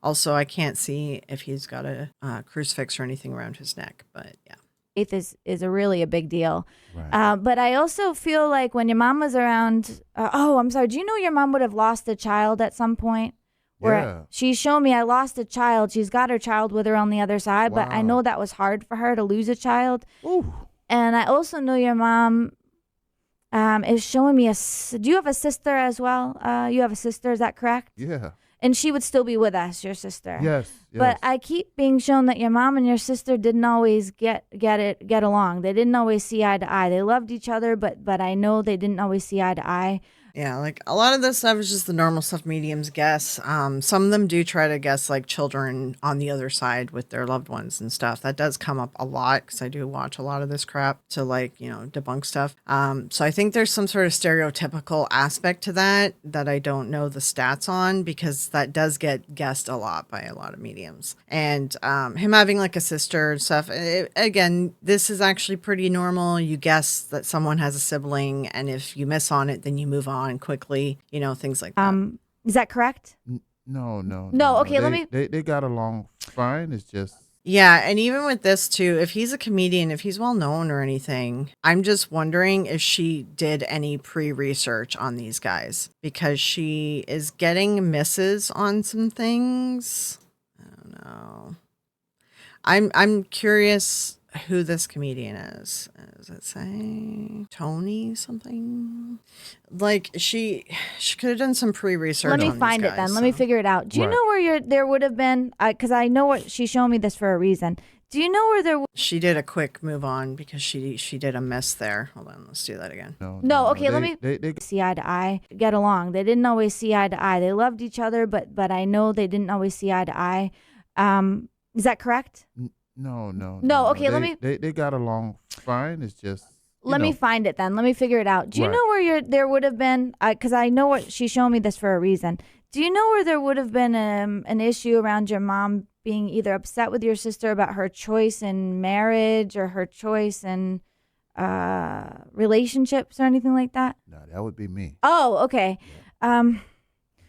Also, I can't see if he's got a crucifix or anything around his neck, but yeah. Faith is a really a big deal. Right. But I also feel like when your mom was around. I'm sorry. Do you know your mom would have lost a child at some point? Where she showed me I lost a child. She's got her child with her on the other side, but I know that was hard for her to lose a child. Ooh. And I also know your mom is showing me do you have a sister as well? You have a sister, is that correct? Yeah. And she would still be with us, your sister. Yes. But I keep being shown that your mom and your sister didn't always get along. They didn't always see eye to eye. They loved each other, but I know they didn't always see eye to eye. Yeah, like a lot of this stuff is just the normal stuff mediums guess. Some of them do try to guess like children on the other side with their loved ones and stuff. That does come up a lot because I do watch a lot of this crap to like, you know, debunk stuff. So I think there's some sort of stereotypical aspect to that I don't know the stats on because that does get guessed a lot by a lot of mediums. And him having like a sister and stuff, again, this is actually pretty normal. You guess that someone has a sibling, and if you miss on it, then you move on quickly, you know, things like that. Is that correct? No. Okay, they got along fine. It's just yeah, and even with this too, if he's a comedian, if he's well known or anything, I'm just wondering if she did any pre-research on these guys because she is getting misses on some things. I don't know. I'm curious who this comedian is. Does it say Tony something? Like she could have done some pre-research. Let me on find these it guys, then. Let me figure it out. Do you know where there would have been? Because I know what she's showing me this for a reason. Do you know where there? She did a quick move on because she did a miss there. Hold on, let's do that again. No. Okay, let me see eye to eye, get along. They didn't always see eye to eye. They loved each other, but I know they didn't always see eye to eye. Is that correct? No. Okay, they got along fine. It's just let me find it then. Let me figure it out. Do you know where there would have been? Because I know what she's showing me this for a reason. Do you know where there would have been an issue around your mom being either upset with your sister about her choice in marriage or her choice in relationships or anything like that? No, that would be me. Oh, okay. Yeah.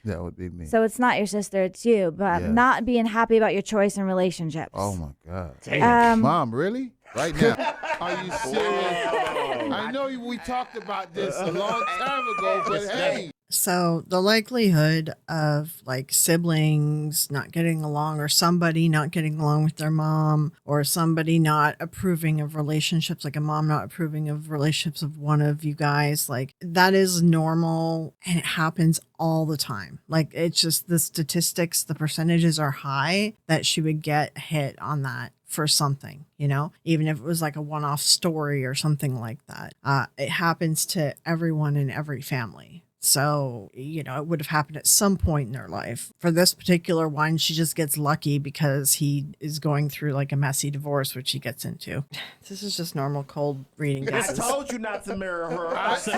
That would be me. So it's not your sister, it's you, but not being happy about your choice in relationships. Oh my God. Mom, really? Right now? Are you serious? I know we talked about this a long time ago, but hey. So the likelihood of like siblings not getting along, or somebody not getting along with their mom, or somebody not approving of relationships, like a mom not approving of relationships of one of you guys, like that is normal and it happens all the time. Like it's just the statistics, the percentages are high that she would get hit on that for something, even if it was like a one-off story or something like that. It happens to everyone in every family. So, it would have happened at some point in their life. For this particular one, she just gets lucky because he is going through like a messy divorce, which he gets into. This is just normal cold reading. I told you not to mirror her. I told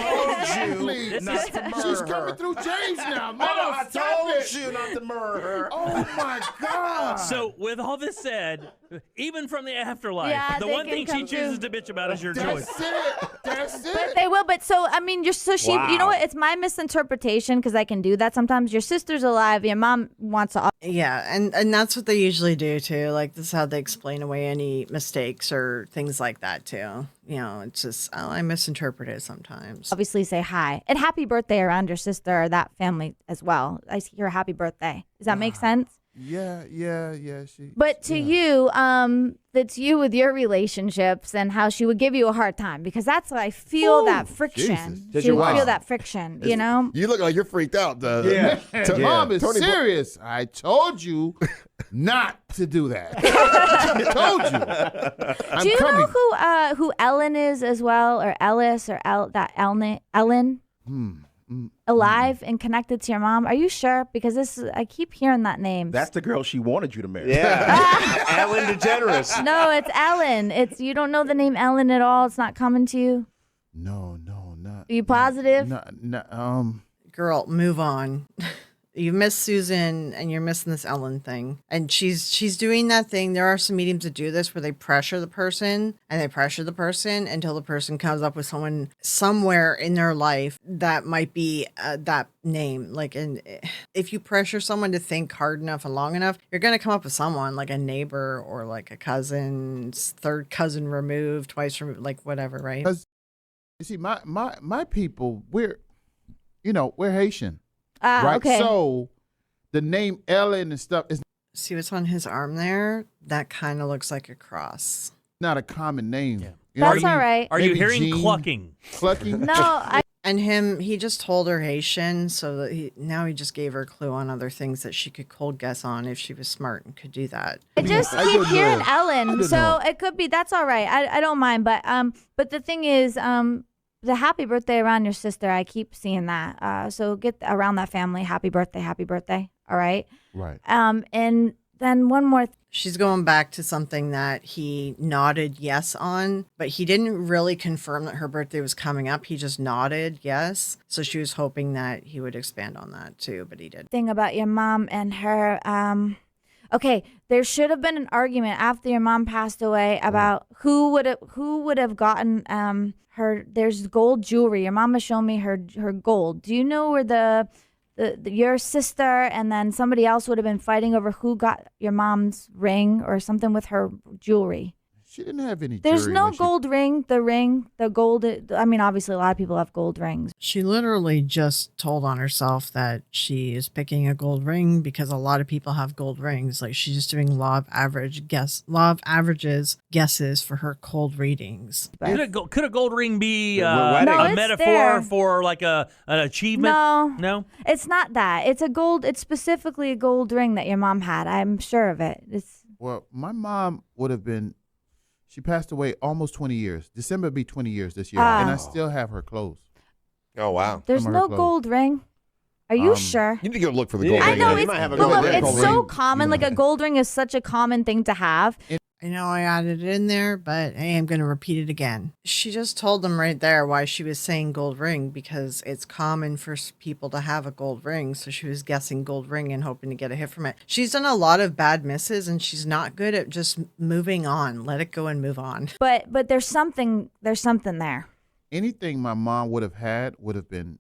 you not to mirror her. She's coming through James now. Mama, I told you not to mirror her. Oh my God. So, with all this said, even from the afterlife, the one thing she chooses to bitch about is your choice. That's it. But they will. But so, I mean, she, you know what? It's my misinterpretation because I can do that sometimes. Your sister's alive. Your mom wants to. Yeah. And that's what they usually do too. Like this is how they explain away any mistakes or things like that too. It's just, I misinterpret it sometimes. Obviously say hi and happy birthday around your sister or that family as well. I hear happy birthday. Does that make sense? Yeah. But to you, that's you with your relationships and how she would give you a hard time because that's what I feel that friction. Jesus. She would feel that friction, You look like you're freaked out. Mom is serious. I told you not to do that. I told you. Do you know who Ellen is as well, or Ellis, or Ellen? Alive and connected to your mom? Are you sure? Because I keep hearing that name. That's the girl she wanted you to marry. Yeah. Allan DeGeneres. No, it's Ellen. You don't know the name Ellen at all? It's not coming to you? No, not. Are you positive? No, Girl, move on. You miss Susan and you're missing this Ellen thing. And she's doing that thing. There are some mediums that do this where they pressure the person until the person comes up with someone somewhere in their life that might be that name. Like, and if you pressure someone to think hard enough and long enough, you're going to come up with someone like a neighbor or like a cousin, third cousin removed, twice removed, like whatever, right? Because you see, my people, we're Haitian. Right. Okay. So the name Ellen and stuff is see what's on his arm there. That kind of looks like a cross. Not a common name. Yeah. That's all right. Are you hearing clucking? Clucking? No. And he just told her Haitian, so that he just gave her a clue on other things that she could cold guess on if she was smart and could do that. I just keep hearing Ellen, so it could be. That's all right. I don't mind, but the thing is, the happy birthday around your sister, I keep seeing that. So get around that family. Happy birthday. All right. Right. And then one more. She's going back to something that he nodded yes on, but he didn't really confirm that her birthday was coming up. He just nodded yes. So she was hoping that he would expand on that too, but he did. Thing about your mom and her. Okay, there should have been an argument after your mom passed away about who would have gotten her. There's gold jewelry. Your mama showed me her gold. Do you know where your sister and then somebody else would have been fighting over who got your mom's ring or something with her jewelry? She didn't have any There's jewelry no when she- gold ring. The gold. I mean, obviously, a lot of people have gold rings. She literally just told on herself that she is picking a gold ring because a lot of people have gold rings. Like she's just doing law of averages guesses for her cold readings. Could a gold ring be No, a it's metaphor there. for like an achievement? No, it's not that. It's specifically a gold ring that your mom had. I'm sure of it. Well, my mom would have been. She passed away almost 20 years. December would be 20 years this year, and I still have her clothes. Oh, wow. There's no gold ring. Are you sure? You need to go look for the gold ring. I know. It's It's so common. Like a gold ring is such a common thing to have. I know I added it in there, but hey, I'm going to repeat it again. She just told them right there why she was saying gold ring, because it's common for people to have a gold ring. So she was guessing gold ring and hoping to get a hit from it. She's done a lot of bad misses and she's not good at just moving on. Let it go and move on. But there's something there. Anything my mom would have had would have been,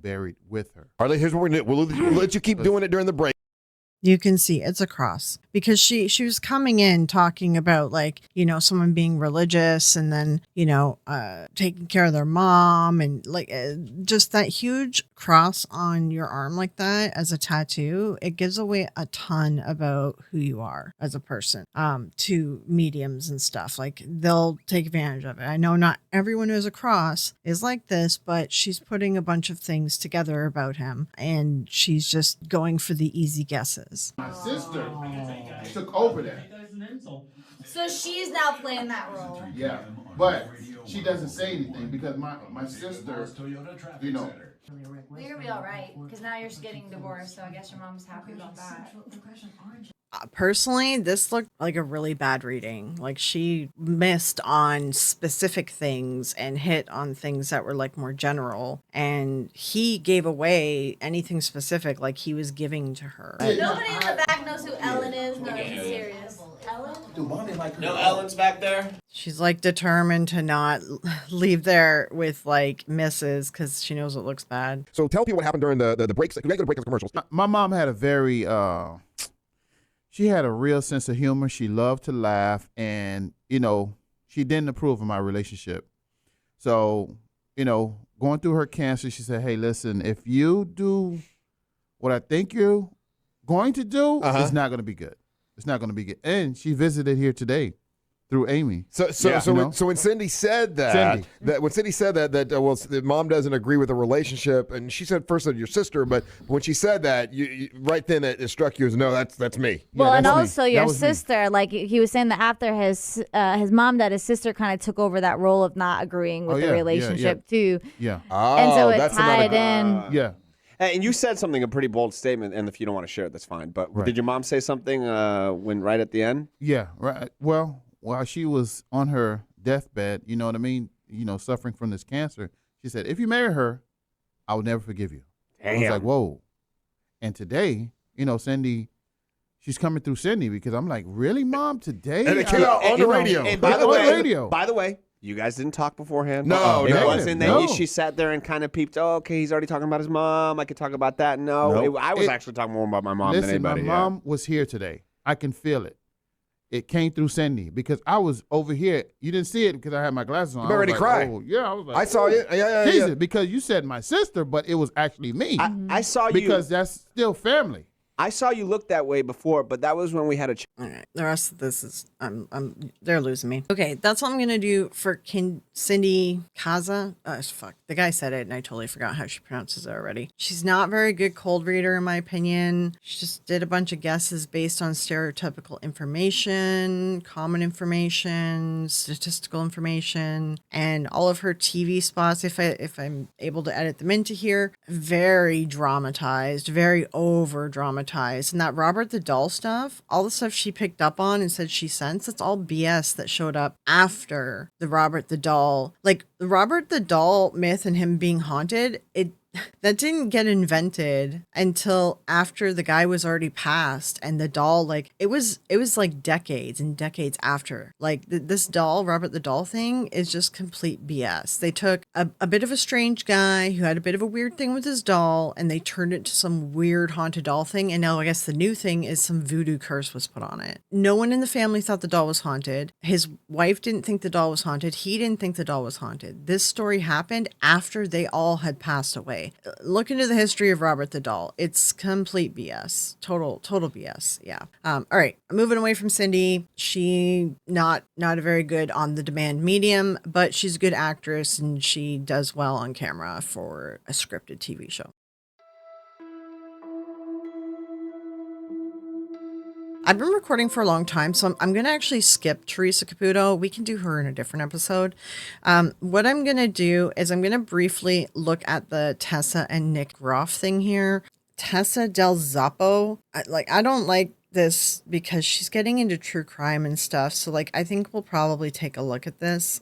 buried with her. Harley, here's what we're going to do. We'll let you keep doing it during the break. You can see it's a cross because she was coming in talking about like, someone being religious and then, taking care of their mom and like just that huge cross on your arm like that as a tattoo. It gives away a ton about who you are as a person to mediums and stuff. Like they'll take advantage of it. I know not everyone who has a cross is like this, but she's putting a bunch of things together about him and she's just going for the easy guesses. My sister took over that. So she's now playing that role. Yeah, but she doesn't say anything because my sister, You're gonna be all right because now you're getting divorced, so I guess your mom's happy about that. Personally, this looked like a really bad reading. Like she missed on specific things and hit on things that were like more general. And he gave away anything specific like he was giving to her. Nobody in the back knows who Ellen is. No, he's serious. Ellen? No, Ellen's back there. She's like determined to not leave there with like misses because she knows it looks bad. So tell people what happened during the breaks, regular breaks of commercials. My mom had a very, she had a real sense of humor. She loved to laugh and, she didn't approve of my relationship. So, going through her cancer, she said, hey, listen, if you do what I think you're going to do, it's not going to be good. It's not going to be good. And she visited here today through Amy. So when Cindy said that that mom doesn't agree with the relationship, and she said first that your sister, but when she said that, you right then it struck you as no, that's me. Well, and also me. your sister, like he was saying that after his mom died, his sister kind of took over that role of not agreeing with the relationship too. Yeah. And so it tied in. Yeah. And you said something, a pretty bold statement, and if you don't want to share it, that's fine. But did your mom say something when right at the end? Yeah, right. Well, while she was on her deathbed, you know what I mean, suffering from this cancer, she said, if you marry her, I will never forgive you. Damn. I was like, whoa. And today, Cindy, she's coming through Cindy because I'm like, really, Mom, today? And it came out on the radio. And by the way, you guys didn't talk beforehand. No, it no. wasn't that she sat there and kind of peeped. Oh, okay, he's already talking about his mom. I could talk about that. No, I was actually talking more about my mom than anybody. My mom was here today. I can feel it. It came through Cindy because I was over here. You didn't see it because I had my glasses on. You already cried. Oh, yeah, I was like, I saw you. Yeah. Jesus, because you said my sister, but it was actually me. I saw you because that's still family. I saw you look that way before, but that was when we had a. All right, the rest of this is they're losing me. Okay, that's what I'm gonna do for Cindy Kaza. Fuck, the guy said it, and I totally forgot how she pronounces it already. She's not very good cold reader, in my opinion. She just did a bunch of guesses based on stereotypical information, common information, statistical information, and all of her TV spots. If I'm able to edit them into here, very dramatized, very over dramatized. And that Robert the Doll stuff, all the stuff she picked up on and said she sensed, it's all BS that showed up after the Robert the Doll. Like the Robert the Doll myth and him being haunted, that didn't get invented until after the guy was already passed, and the doll, like it was like decades and decades after. Like this doll, Robert the Doll thing is just complete BS. They took a bit of a strange guy who had a bit of a weird thing with his doll, and they turned it to some weird haunted doll thing. And now I guess the new thing is some voodoo curse was put on it. No one in the family thought the doll was haunted. His wife didn't think the doll was haunted. He didn't think the doll was haunted. This story happened after they all had passed away. Look into the history of Robert the Doll. It's complete BS. Total BS. Yeah. All right. Moving away from Cindy. She not a very good on the demand medium, but she's a good actress and she does well on camera for a scripted TV show. I've been recording for a long time, so I'm going to actually skip Teresa Caputo. We can do her in a different episode. What I'm going to do is I'm going to briefly look at the Tessa and Nick Groff thing here. Tessa DelZoppo, I don't like this because she's getting into true crime and stuff. So like, I think we'll probably take a look at this.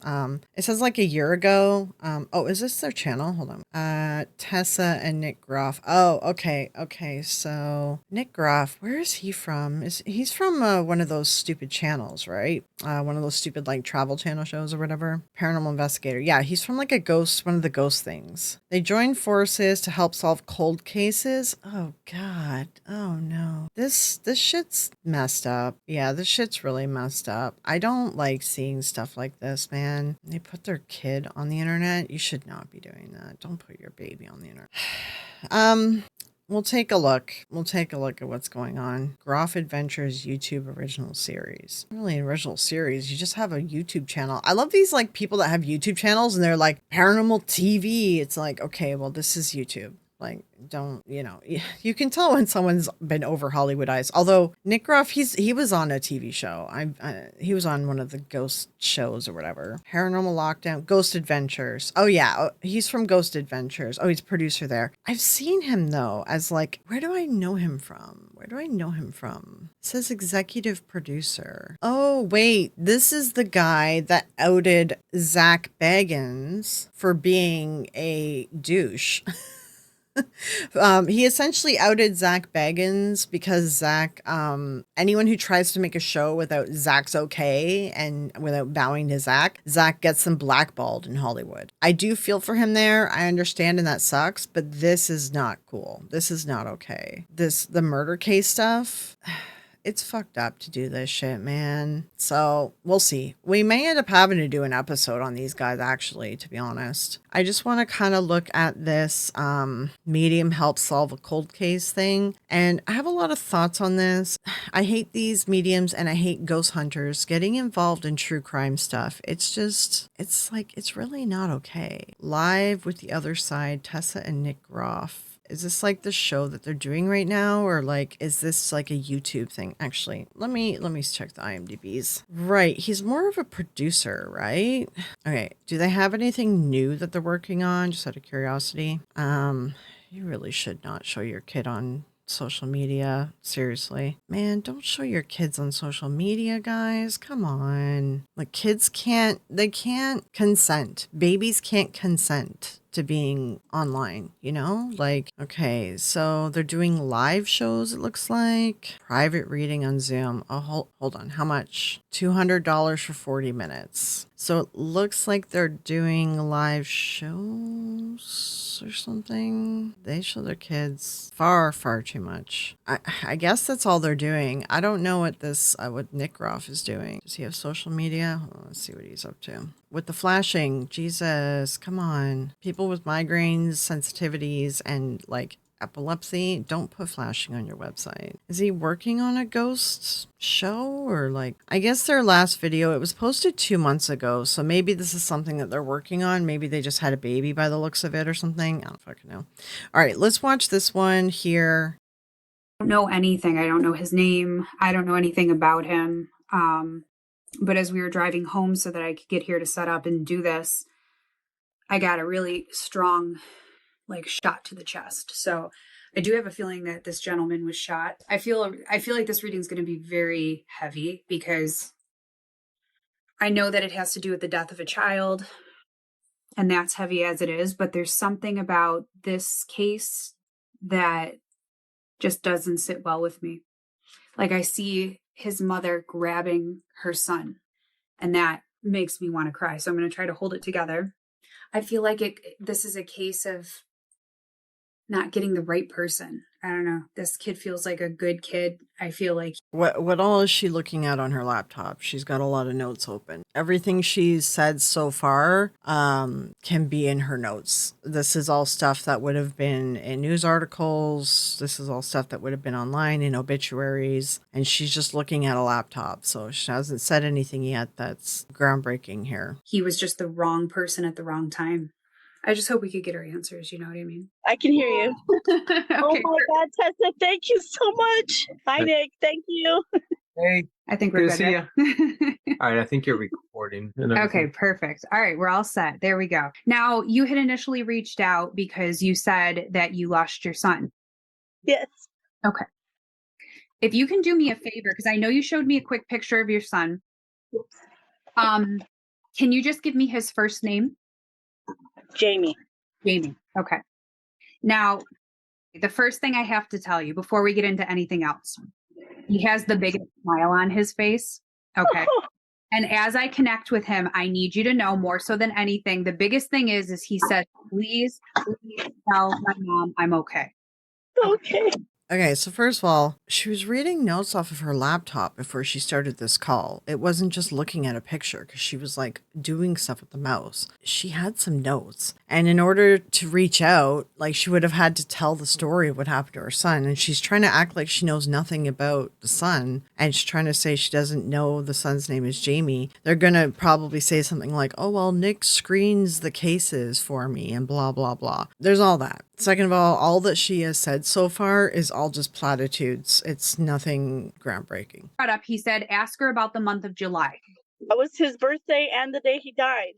It says like a year ago. Oh, is this their channel? Hold on. Tessa and Nick Groff. Oh, okay. Okay. So Nick Groff, where is he from? He's from one of those stupid channels, right? One of those stupid like travel channel shows or whatever. Paranormal investigator. Yeah. He's from like one of the ghost things. They joined forces to help solve cold cases. Oh God. Oh no. This shit's messed up. Yeah, this shit's really messed up. I don't like seeing stuff like this, man. They put their kid on the internet. You should not be doing that. Don't put your baby on the internet. We'll take a look. We'll take a look at what's going on. Groff Adventures YouTube original series. Not really an original series. You just have a YouTube channel. I love these like people that have YouTube channels and they're like paranormal TV. It's like, okay, well, this is YouTube. Like, don't, you can tell when someone's been over Hollywoodized. Although Nick Groff, he was on a TV show. He was on one of the ghost shows or whatever. Paranormal Lockdown, Ghost Adventures. Oh yeah, he's from Ghost Adventures. Oh, he's producer there. I've seen him though as like, where do I know him from? Where do I know him from? It says executive producer. Oh wait, this is the guy that outed Zach Bagans for being a douche. He essentially outed Zach Bagans because Zach, anyone who tries to make a show without Zach's okay and without bowing to Zach gets them blackballed in Hollywood. I do feel for him there. I understand, and that sucks, but this is not cool. This is not okay. The murder case stuff. It's fucked up to do this shit, man. So we'll see. We may end up having to do an episode on these guys, actually, to be honest. I just want to kind of look at this medium help solve a cold case thing. And I have a lot of thoughts on this. I hate these mediums and I hate ghost hunters getting involved in true crime stuff. It's really not okay. Live with the Other Side, Tessa and Nick Groff. Is this like the show that they're doing right now? Or like, is this like a YouTube thing? Actually, let me check the IMDb's. Right. He's more of a producer, right? Okay. Do they have anything new that they're working on? Just out of curiosity. You really should not show your kid on social media. Seriously. Man, don't show your kids on social media, guys. Come on. Like kids can't consent. Babies can't consent to being online, like, okay, so they're doing live shows. It looks like private reading on Zoom. Oh, hold on. How much? $200 for 40 minutes. So it looks like they're doing live shows or something. They show their kids far too much. I guess that's all they're doing. I don't know what Nick Groff is doing. Does he have social media? Hold on, let's see what he's up to. With the flashing, Jesus, come on. People with migraines, sensitivities, and like epilepsy, don't put flashing on your website. Is he working on a ghost show or like, I guess their last video, it was posted 2 months ago. So maybe this is something that they're working on. Maybe they just had a baby by the looks of it or something. I don't fucking know. All right, let's watch this one here. I don't know anything. I don't know his name. I don't know anything about him. But as we were driving home so that I could get here to set up and do this, I got a really strong, shot to the chest. So I do have a feeling that this gentleman was shot. I feel like this reading is going to be very heavy because I know that it has to do with the death of a child, and that's heavy as it is. But there's something about this case that just doesn't sit well with me. Like I see his mother grabbing her son, and that makes me want to cry. So I'm going to try to hold it together. I feel like this is a case of not getting the right person. I don't know. This kid feels like a good kid. I feel like. What all is she looking at on her laptop? She's got a lot of notes open. Everything she's said so far can be in her notes. This is all stuff that would have been in news articles. This is all stuff that would have been online in obituaries. And she's just looking at a laptop. So she hasn't said anything yet that's groundbreaking here. He was just the wrong person at the wrong time. I just hope we could get our answers. You know what I mean? I can hear you. Okay. Oh my God, Tessa, thank you so much. Hi, Nick. Thank you. Hey. I think we're good. See you. All right. I think you're recording. Okay, perfect. All right. We're all set. There we go. Now, you had initially reached out because you said that you lost your son. Yes. Okay. If you can do me a favor, because I know you showed me a quick picture of your son. Can you just give me his first name? Jamie. Jamie. Okay. Now, the first thing I have to tell you before we get into anything else, he has the biggest smile on his face. Okay. And as I connect with him, I need you to know more so than anything. The biggest thing is he said, please tell my mom I'm okay. Okay. Okay, so first of all, she was reading notes off of her laptop before she started this call. It wasn't just looking at a picture because she was like doing stuff with the mouse. She had some notes. And in order to reach out, like she would have had to tell the story of what happened to her son. And she's trying to act like she knows nothing about the son. And she's trying to say she doesn't know the son's name is Jamie. They're going to probably say something like, oh, well, Nick screens the cases for me and blah, blah, blah. There's all that. Second of all that she has said so far is all just platitudes. It's nothing groundbreaking. Brought up, he said, ask her about the month of July. That was his birthday and the day he died.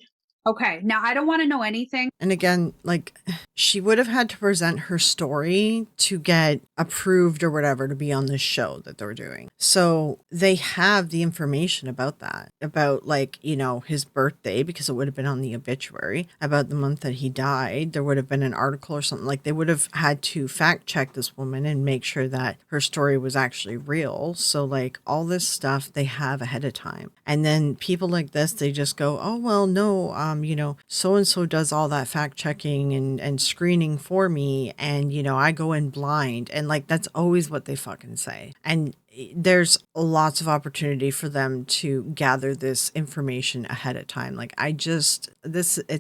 Okay, now I don't want to know anything. And again, like she would have had to present her story to get approved or whatever to be on this show that they're doing. So they have the information about that, about like, you know, his birthday, because it would have been on the obituary, about the month that he died. There would have been an article or something. Like they would have had to fact check this woman and make sure that her story was actually real. So like all this stuff they have ahead of time. And then people like this, they just go, oh, well, no, you know, so-and-so does all that fact checking and screening for me. And, you know, I go in blind. And like, that's always what they fucking say. And there's lots of opportunity for them to gather this information ahead of time. Like it's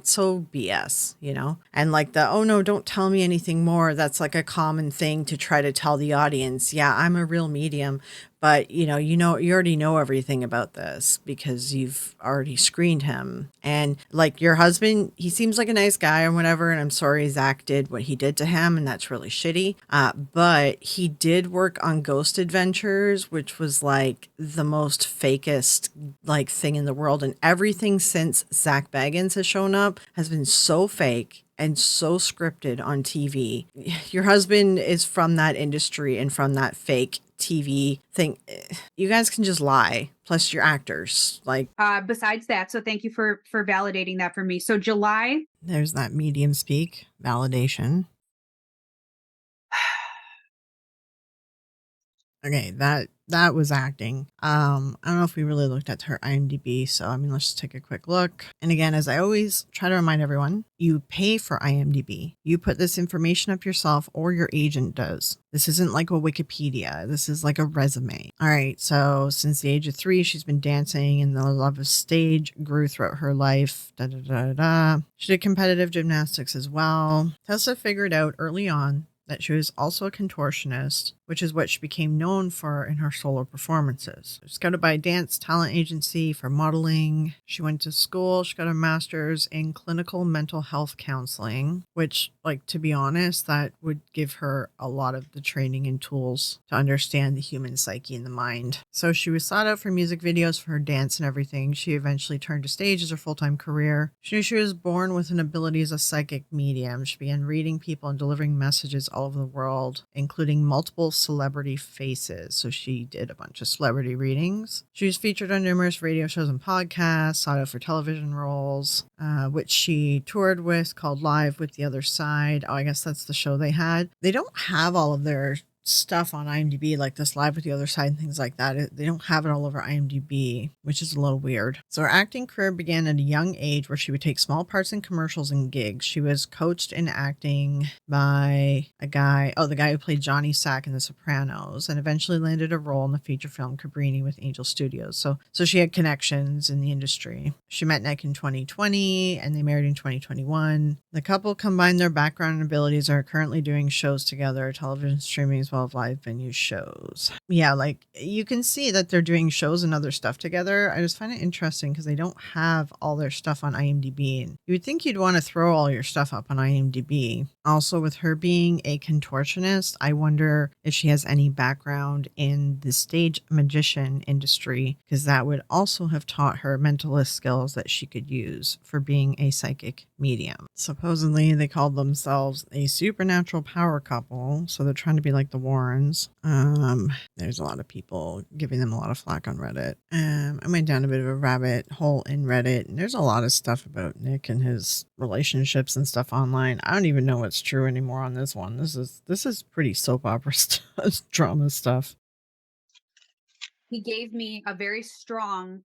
so BS, you know? And like oh no, don't tell me anything more. That's like a common thing to try to tell the audience. Yeah, I'm a real medium, but you already know everything about this because you've already screened him. And like your husband, he seems like a nice guy or whatever. And I'm sorry Zach did what he did to him. And that's really shitty. But he did work on Ghost Adventures, which was like the most fakest like thing in the world. And everything since Zach Bagans has shown up has been so fake and so scripted on TV. Your husband is from that industry and from that fake TV thing. You guys can just lie. Plus you're actors. Like besides that, so thank you for validating that for me. So July. There's that medium speak validation. Okay, that was acting. I don't know if we really looked at her IMDb, so I mean, let's just take a quick look. And again, as I always try to remind everyone, you pay for IMDb. You put this information up yourself or your agent does. This isn't like a Wikipedia. This is like a resume. All right, so since the age of 3, she's been dancing and the love of stage grew throughout her life. She did competitive gymnastics as well. Tessa figured out early on that she was also a contortionist, which is what she became known for in her solo performances. She's scouted by a dance talent agency for modeling. She went to school. She got a master's in clinical mental health counseling, which, like, to be honest, that would give her a lot of the training and tools to understand the human psyche and the mind. So she was sought out for music videos for her dance and everything. She eventually turned to stage as her full-time career. She knew she was born with an ability as a psychic medium. She began reading people and delivering messages all over the world, including multiple celebrity faces. So she did a bunch of celebrity readings. She was featured on numerous radio shows and podcasts, sought out for television roles, which she toured with, called Live with the Other Side. Oh, I guess that's the show they had. They don't have all of their stuff on IMDb, like this Live with the Other Side and things like that. They don't have it all over IMDb, which is a little weird. So her acting career began at a young age where she would take small parts in commercials and gigs. She was coached in acting by the guy who played Johnny Sack in The Sopranos, and eventually landed a role in the feature film Cabrini with Angel Studios. So she had connections in the industry. She met Nick in 2020 and they married in 2021. The couple combined their background and abilities and are currently doing shows together, television streaming as well as live venue shows. Yeah, like you can see that they're doing shows and other stuff together. I just find it interesting because they don't have all their stuff on IMDb. And you would think you'd want to throw all your stuff up on IMDb. Also, with her being a contortionist, I wonder if she has any background in the stage magician industry, because that would also have taught her mentalist skills that she could use for being a psychic medium. Supposedly, they called themselves a supernatural power couple, so they're trying to be like the Warrens. There's a lot of people giving them a lot of flack on Reddit. I went down a bit of a rabbit hole in Reddit, and there's a lot of stuff about Nick and his relationships and stuff online. I don't even know what's true anymore on this one. This is pretty soap opera stuff, drama stuff. He gave me a very strong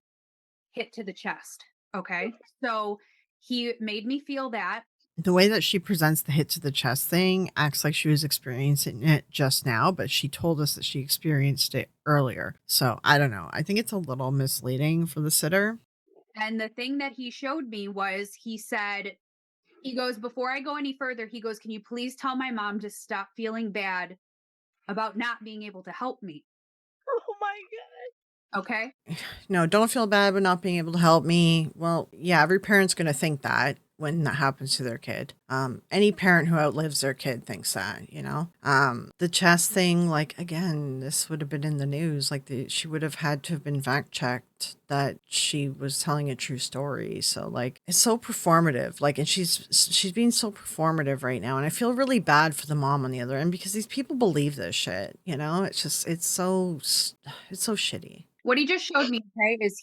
hit to the chest. Okay. So he made me feel that. The way that she presents the hit to the chest thing acts like she was experiencing it just now, but she told us that she experienced it earlier. So I don't know. I think it's a little misleading for the sitter. And the thing that he showed me was he goes, before I go any further, he goes, can you please tell my mom to stop feeling bad about not being able to help me? Oh my God. Okay. No, don't feel bad about not being able to help me. Well, yeah, every parent's going to think that when that happens to their kid. Any parent who outlives their kid thinks that, you know? The chest thing, like, again, this would have been in the news. Like, she would have had to have been fact-checked that she was telling a true story. So, like, it's so performative. Like, and she's being so performative right now. And I feel really bad for the mom on the other end because these people believe this shit, you know? It's just, it's so shitty. What he just showed me, okay, is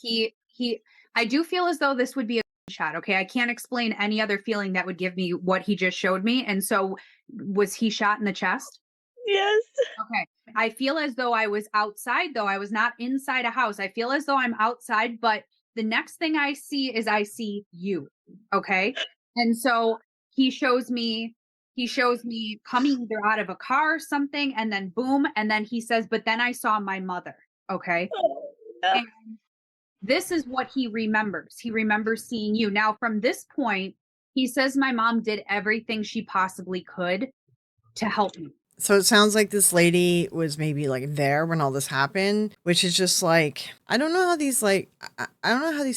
I do feel as though this would be a shot. Okay. I can't explain any other feeling that would give me what he just showed me. And so was he shot in the chest? Yes. Okay. I feel as though I was outside though. I was not inside a house. I feel as though I'm outside, but the next thing I see you. Okay. And so he shows me coming either out of a car or something, and then boom. And then he says, but then I saw my mother. Okay. And this is what he remembers. He remembers seeing you. Now, from this point, he says my mom did everything she possibly could to help me. So it sounds like this lady was maybe like there when all this happened, which is just like, I don't know how these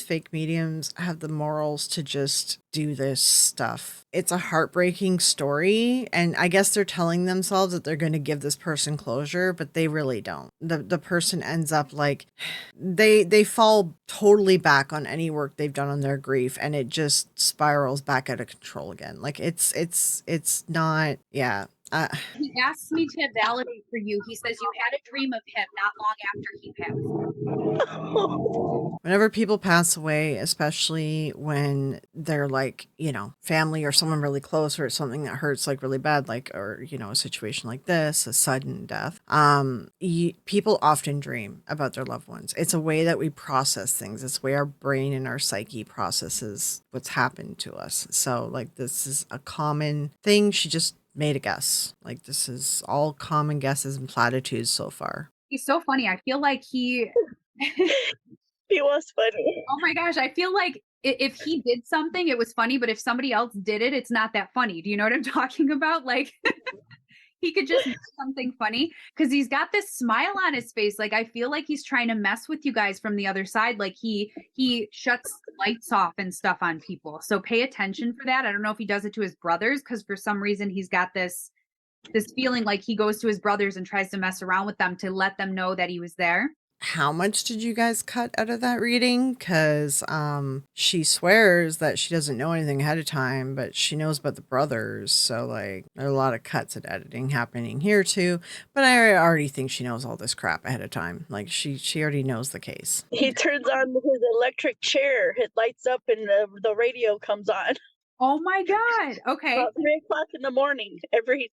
fake mediums have the morals to just do this stuff. It's a heartbreaking story. And I guess they're telling themselves that they're going to give this person closure, but they really don't. The person ends up like, they fall totally back on any work they've done on their grief, and it just spirals back out of control again. Like it's not, yeah. He asks me to validate for you. He says you had a dream of him not long after he passed. Whenever people pass away, especially when they're like, you know, family or someone really close, or something that hurts like really bad, like, or, you know, a situation like this, a sudden death, people often dream about their loved ones. It's a way that we process things. It's the way our brain and our psyche processes what's happened to us. So like, this is a common thing. She just made a guess. Like, this is all common guesses and platitudes so far. He's so funny. I feel like he was funny. Oh my gosh. I feel like if he did something, it was funny, but if somebody else did it, it's not that funny. Do you know what I'm talking about? Like, he could just do something funny because he's got this smile on his face. Like, I feel like he's trying to mess with you guys from the other side. Like he shuts lights off and stuff on people. So pay attention for that. I don't know if he does it to his brothers, because for some reason he's got this feeling like he goes to his brothers and tries to mess around with them to let them know that he was there. How much did you guys cut out of that reading? Because she swears that she doesn't know anything ahead of time, but she knows about the brothers. So, like, there are a lot of cuts at editing happening here, too. But I already think she knows all this crap ahead of time. Like, she already knows the case. He turns on his electric chair. It lights up and the radio comes on. Oh, my God. Okay. About 3:00 in the morning every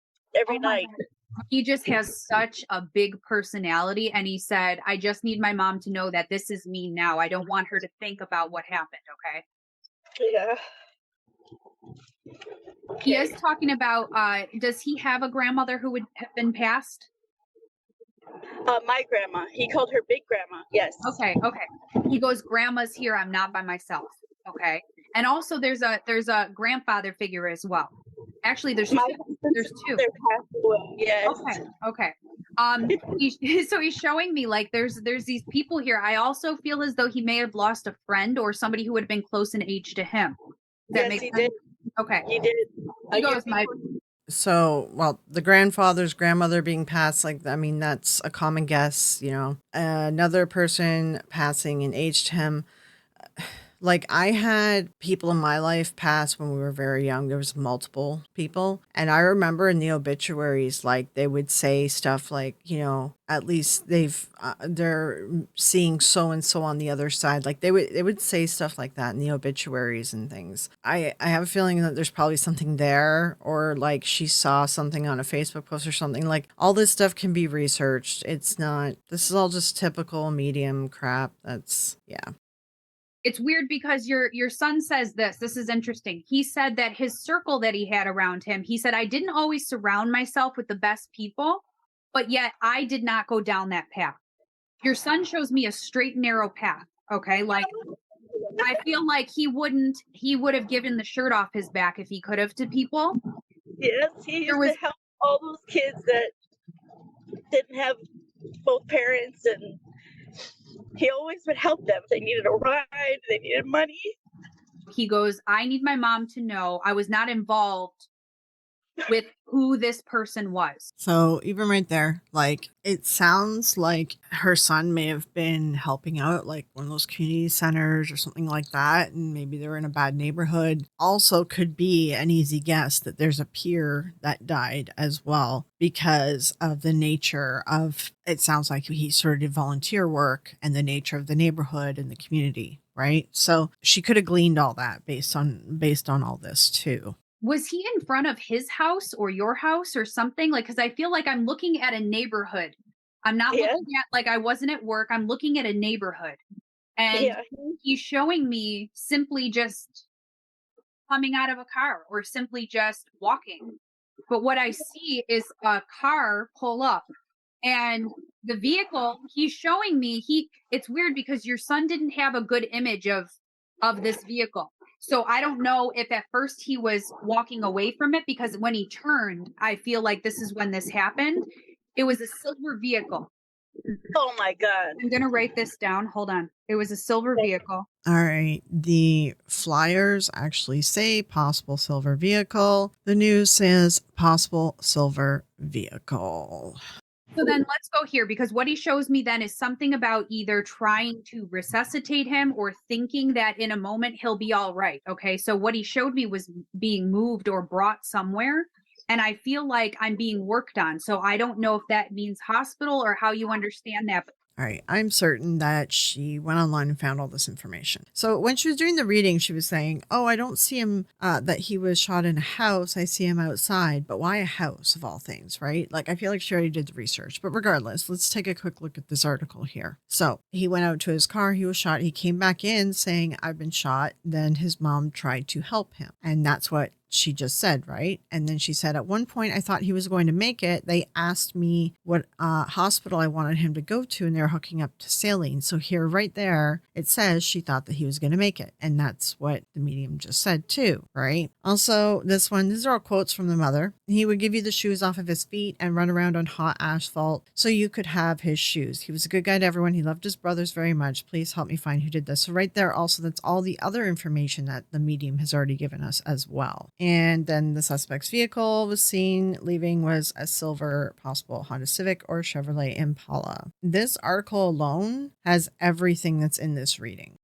night. God. He just has such a big personality, and he said, I just need my mom to know that this is me now. I don't want her to think about what happened, okay? Yeah. He is talking about, does he have a grandmother who would have been passed? My grandma. He called her big grandma. Yes. Okay. He goes, grandma's here. I'm not by myself. Okay. And also there's a grandfather figure as well. Actually, there's two. They're passed away. Yes. Okay. So he's showing me like there's these people here. I also feel as though he may have lost a friend or somebody who would have been close in age to him. Does that make sense? Did. Okay. He did. He goes, So, well, the grandfather's grandmother being passed, like, I mean, that's a common guess, you know. Another person passing in age to him. Like, I had people in my life pass when we were very young. There was multiple people. And I remember in the obituaries, like, they would say stuff like, you know, at least they're seeing so-and-so on the other side. Like, they would say stuff like that in the obituaries and things. I have a feeling that there's probably something there, or like she saw something on a Facebook post or something. Like, all this stuff can be researched. It's not, this is all just typical medium crap. That's, yeah. It's weird because your son says this is interesting. He said that his circle that he had around him, he said, I didn't always surround myself with the best people, but yet I did not go down that path. Your son shows me a straight, narrow path. Okay. Like, I feel like he would have given the shirt off his back if he could have to people. Yes, he used to help all those kids that didn't have both parents, and he always would help them. They needed a ride, they needed money. He goes, I need my mom to know I was not involved with who this person was. So even right there, like, it sounds like her son may have been helping out, like one of those community centers or something like that, and maybe they're in a bad neighborhood. Also could be an easy guess that there's a peer that died as well because of the nature of, it sounds like he sort of did volunteer work and the nature of the neighborhood and the community, right? So she could have gleaned all that based on all this too. Was he in front of his house or your house or something? Like, because I feel like I'm looking at a neighborhood. I'm not looking at, like, I wasn't at work. I'm looking at a neighborhood. And he's showing me simply just coming out of a car or simply just walking. But what I see is a car pull up, and the vehicle he's showing me, it's weird because your son didn't have a good image of this vehicle. So I don't know if at first he was walking away from it, because when he turned, I feel like this is when this happened. It was a silver vehicle. Oh my God. I'm going to write this down. Hold on. It was a silver vehicle. All right. The flyers actually say possible silver vehicle. The news says possible silver vehicle. So then let's go here, because what he shows me then is something about either trying to resuscitate him or thinking that in a moment he'll be all right. Okay. So what he showed me was being moved or brought somewhere. And I feel like I'm being worked on. So I don't know if that means hospital or how you understand that. All right. I'm certain that she went online and found all this information. So when she was doing the reading, she was saying, oh, I don't see him, that he was shot in a house. I see him outside. But why a house of all things, right? Like, I feel like she already did the research. But regardless, let's take a quick look at this article here. So he went out to his car. He was shot. He came back in saying, I've been shot. Then his mom tried to help him. And that's what she just said, right? And then she said, at one point, I thought he was going to make it. They asked me what hospital I wanted him to go to, and they're hooking up to saline. So here, right there, it says she thought that he was going to make it. And that's what the medium just said too, right? Also, this one, these are all quotes from the mother. He would give you the shoes off of his feet and run around on hot asphalt so you could have his shoes. He was a good guy to everyone. He loved his brothers very much. Please help me find who did this. So right there, also, that's all the other information that the medium has already given us as well. And then the suspect's vehicle was seen leaving was a silver, possible Honda Civic or Chevrolet Impala. This article alone has everything that's in this reading.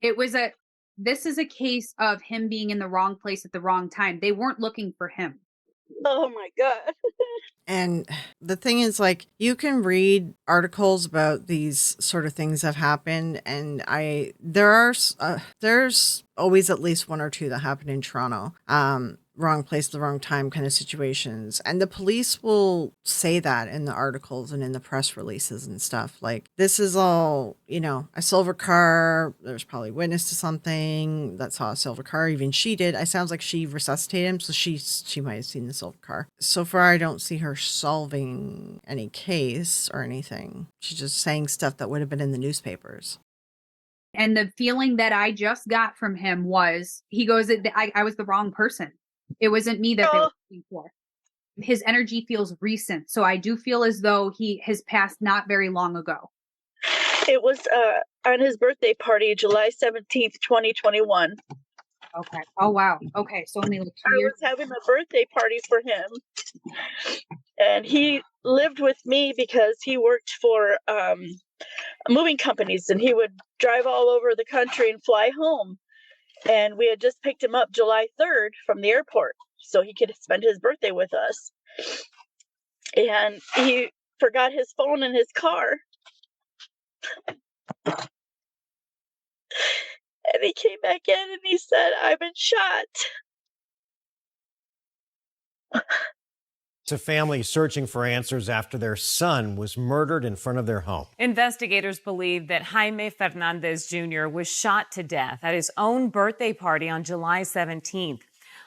This is a case of him being in the wrong place at the wrong time. They weren't looking for him. Oh my God. And the thing is, like, you can read articles about these sort of things that have happened, and there's always at least one or two that happen in Toronto. Wrong place at the wrong time kind of situations. And the police will say that in the articles and in the press releases and stuff. Like, this is all, a silver car. There's probably witness to something that saw a silver car. Even she did. It sounds like she resuscitated him, so she might have seen the silver car. So far, I don't see her solving any case or anything. She's just saying stuff that would have been in the newspapers. And the feeling that I just got from him was, he goes, I was the wrong person. It wasn't me that they were looking for. His energy feels recent. So I do feel as though he has passed not very long ago. It was on his birthday party, July 17th, 2021. Okay. Oh, wow. Okay. So only like 2 years. I was having a birthday party for him. And he lived with me because he worked for moving companies, and he would drive all over the country and fly home. And we had just picked him up July 3rd from the airport so he could spend his birthday with us. And he forgot his phone in his car. And he came back in and he said, "I've been shot." It's a family searching for answers after their son was murdered in front of their home. Investigators believe that Jaime Fernandez Jr. was shot to death at his own birthday party on July 17th.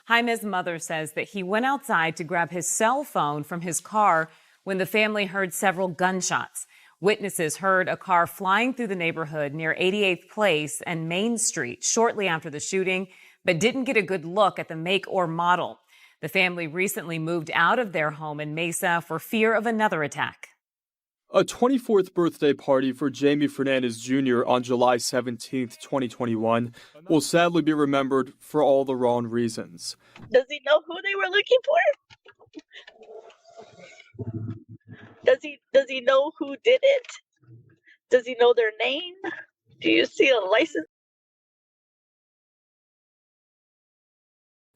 Jaime's mother says that he went outside to grab his cell phone from his car when the family heard several gunshots. Witnesses heard a car flying through the neighborhood near 88th Place and Main Street shortly after the shooting, but didn't get a good look at the make or model. The family recently moved out of their home in Mesa for fear of another attack. A 24th birthday party for Jaime Fernandez Jr. on July 17th, 2021 will sadly be remembered for all the wrong reasons. Does he know who they were looking for? Does he know who did it? Does he know their name? Do you see a license?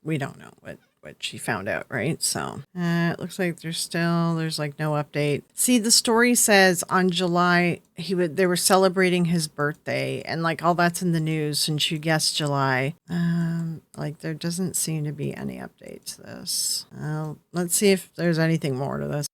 We don't know what she found out, right? So it looks like there's like no update. See, the story says on July they were celebrating his birthday, and like all that's in the news, and she guessed July. Like there doesn't seem to be any update to this. Let's see if there's anything more to this.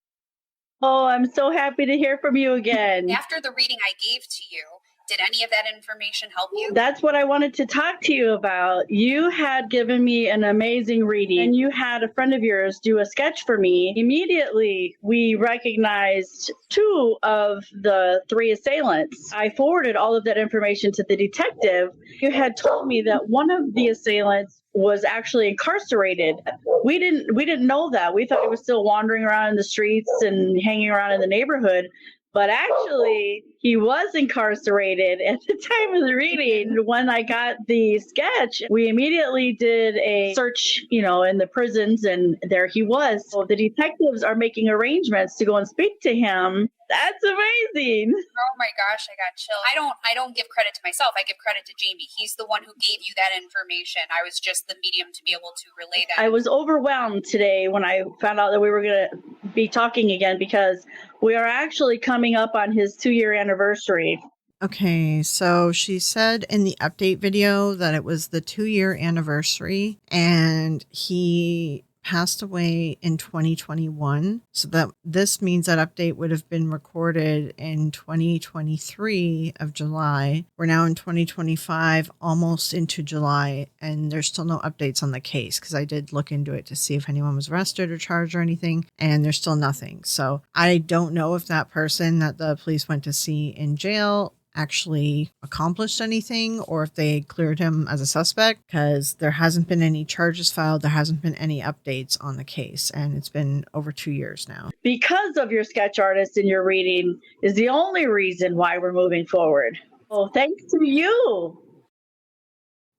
Oh, I'm so happy to hear from you again. After the reading I gave to you, did any of that information help you? That's what I wanted to talk to you about. You had given me an amazing reading, and you had a friend of yours do a sketch for me. Immediately, we recognized 2 of the 3 assailants. I forwarded all of that information to the detective. You had told me that one of the assailants was actually incarcerated. We didn't know that. We thought he was still wandering around in the streets and hanging around in the neighborhood. But actually, he was incarcerated at the time of the reading. When I got the sketch, we immediately did a search, in the prisons, and there he was. So the detectives are making arrangements to go and speak to him. That's amazing. Oh my gosh, I got chills. I don't give credit to myself. I give credit to Jaime. He's the one who gave you that information. I was just the medium to be able to relay that. I was overwhelmed today when I found out that we were going to be talking again, because we are actually coming up on his 2-year anniversary. Okay, so she said in the update video that it was the 2-year anniversary, and he passed away in 2021. So that this means that update would have been recorded in 2023 of July. We're now in 2025, almost into July, and there's still no updates on the case, because I did look into it to see if anyone was arrested or charged or anything, and there's still nothing. So I don't know if that person that the police went to see in jail actually accomplished anything, or if they cleared him as a suspect, because there hasn't been any charges filed. There hasn't been any updates on the case, and it's been over 2 years now. Because of your sketch artist and your reading is the only reason why we're moving forward. Well, thanks to you.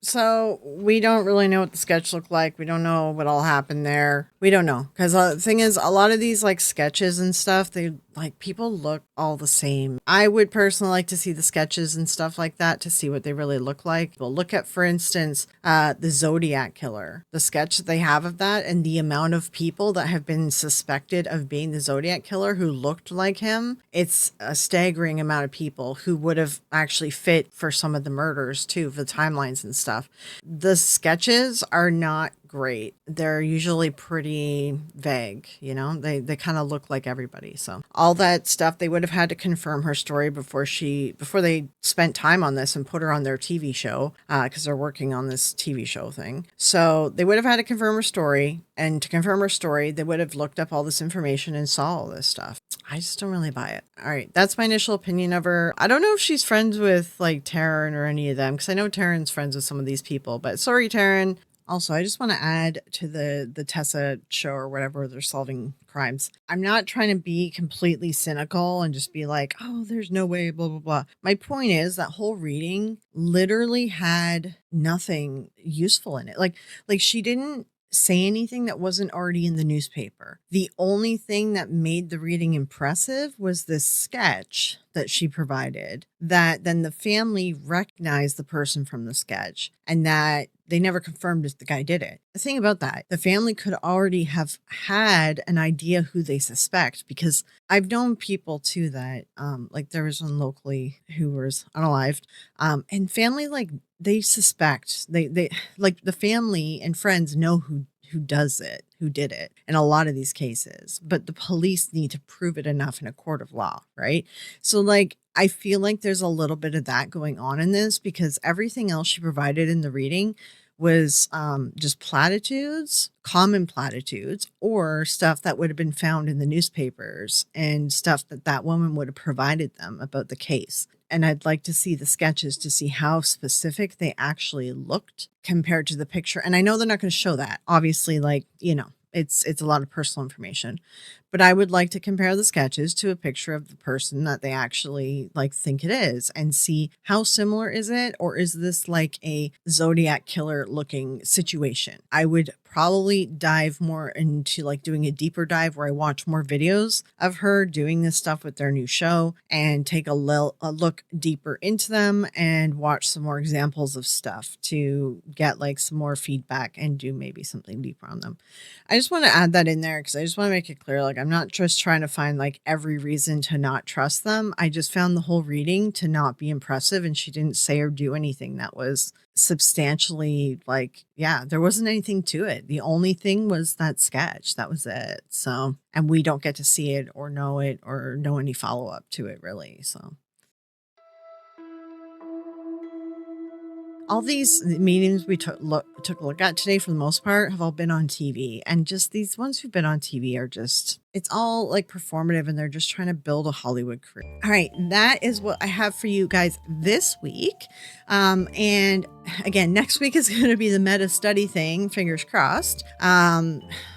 So we don't really know what the sketch looked like. We don't know what all happened there. We don't know, because the thing is, a lot of these like sketches and stuff, people look all the same. I would personally like to see the sketches and stuff like that to see what they really look like. We'll look at, for instance, the Zodiac Killer, the sketch that they have of that, and the amount of people that have been suspected of being the Zodiac Killer who looked like him. It's a staggering amount of people who would have actually fit for some of the murders too, the timelines and stuff. The sketches are not great. They're usually pretty vague, they kind of look like everybody. So all that stuff, they would have had to confirm her story before they spent time on this and put her on their TV show, because they're working on this TV show thing. So they would have had to confirm her story, and to confirm her story, they would have looked up all this information and saw all this stuff. I just don't really buy it. All right, that's my initial opinion of her. I don't know if she's friends with like Taryn or any of them, because I know Taryn's friends with some of these people, but sorry, Taryn. Also, I just want to add to the Tessa show or whatever, they're solving crimes. I'm not trying to be completely cynical and just be like, oh, there's no way, blah, blah, blah. My point is that whole reading literally had nothing useful in it. Like she didn't say anything that wasn't already in the newspaper. The only thing that made the reading impressive was this sketch that she provided, that then the family recognized the person from the sketch and that they never confirmed if the guy did it. The thing about that, the family could already have had an idea who they suspect, because I've known people too that, like there was one locally who was unalived, and family, like they suspect, they like the family and friends know who does it, who did it in a lot of these cases, but the police need to prove it enough in a court of law, right? So like, I feel like there's a little bit of that going on in this, because everything else she provided in the reading was just platitudes, common platitudes, or stuff that would have been found in the newspapers and stuff that that woman would have provided them about the case. And I'd like to see the sketches to see how specific they actually looked compared to the picture. And I know they're not going to show that. Obviously, like, you know, it's a lot of personal information. But I would like to compare the sketches to a picture of the person that they actually like think it is and see how similar is it, or is this like a Zodiac killer looking situation? I would probably dive more into like doing a deeper dive where I watch more videos of her doing this stuff with their new show and take a look deeper into them and watch some more examples of stuff to get like some more feedback and do maybe something deeper on them. I just want to add that in there because I just want to make it clear, like I'm not just trying to find like every reason to not trust them. I just found the whole reading to not be impressive, and she didn't say or do anything that was substantially like, yeah, there wasn't anything to it. The only thing was that sketch. That was it. So, and we don't get to see it or know any follow-up to it really. So all these meetings we took a look at today, for the most part, have all been on TV. And just these ones who've been on TV are just, it's all like performative, and they're just trying to build a Hollywood career. All right, that is what I have for you guys this week. And again, next week is going to be the meta study thing. Fingers crossed.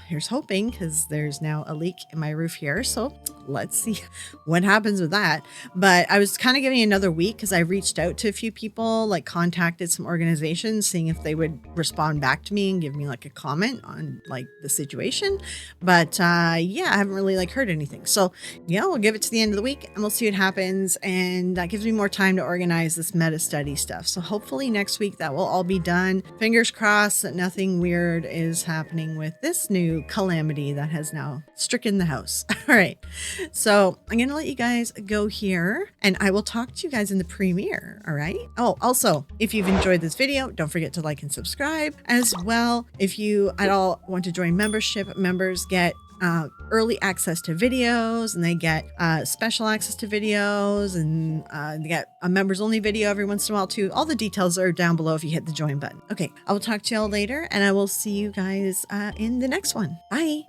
Here's hoping, because there's now a leak in my roof here. So let's see what happens with that. But I was kind of giving another week because I reached out to a few people, like contacted some organizations, seeing if they would respond back to me and give me like a comment on like the situation. But yeah, I haven't really like heard anything. So yeah, we'll give it to the end of the week and we'll see what happens. And that gives me more time to organize this meta study stuff. So hopefully next week that will all be done. Fingers crossed that nothing weird is happening with this new calamity that has now stricken the house. All right. So I'm going to let you guys go here, and I will talk to you guys in the premiere. All right. Oh, also, if you've enjoyed this video, don't forget to like and subscribe as well. If you at all want to join membership, members get early access to videos, and they get special access to videos, and they get a members only video every once in a while too. All the details are down below if you hit the join button. Okay, I will talk to y'all later, and I will see you guys in the next one. Bye.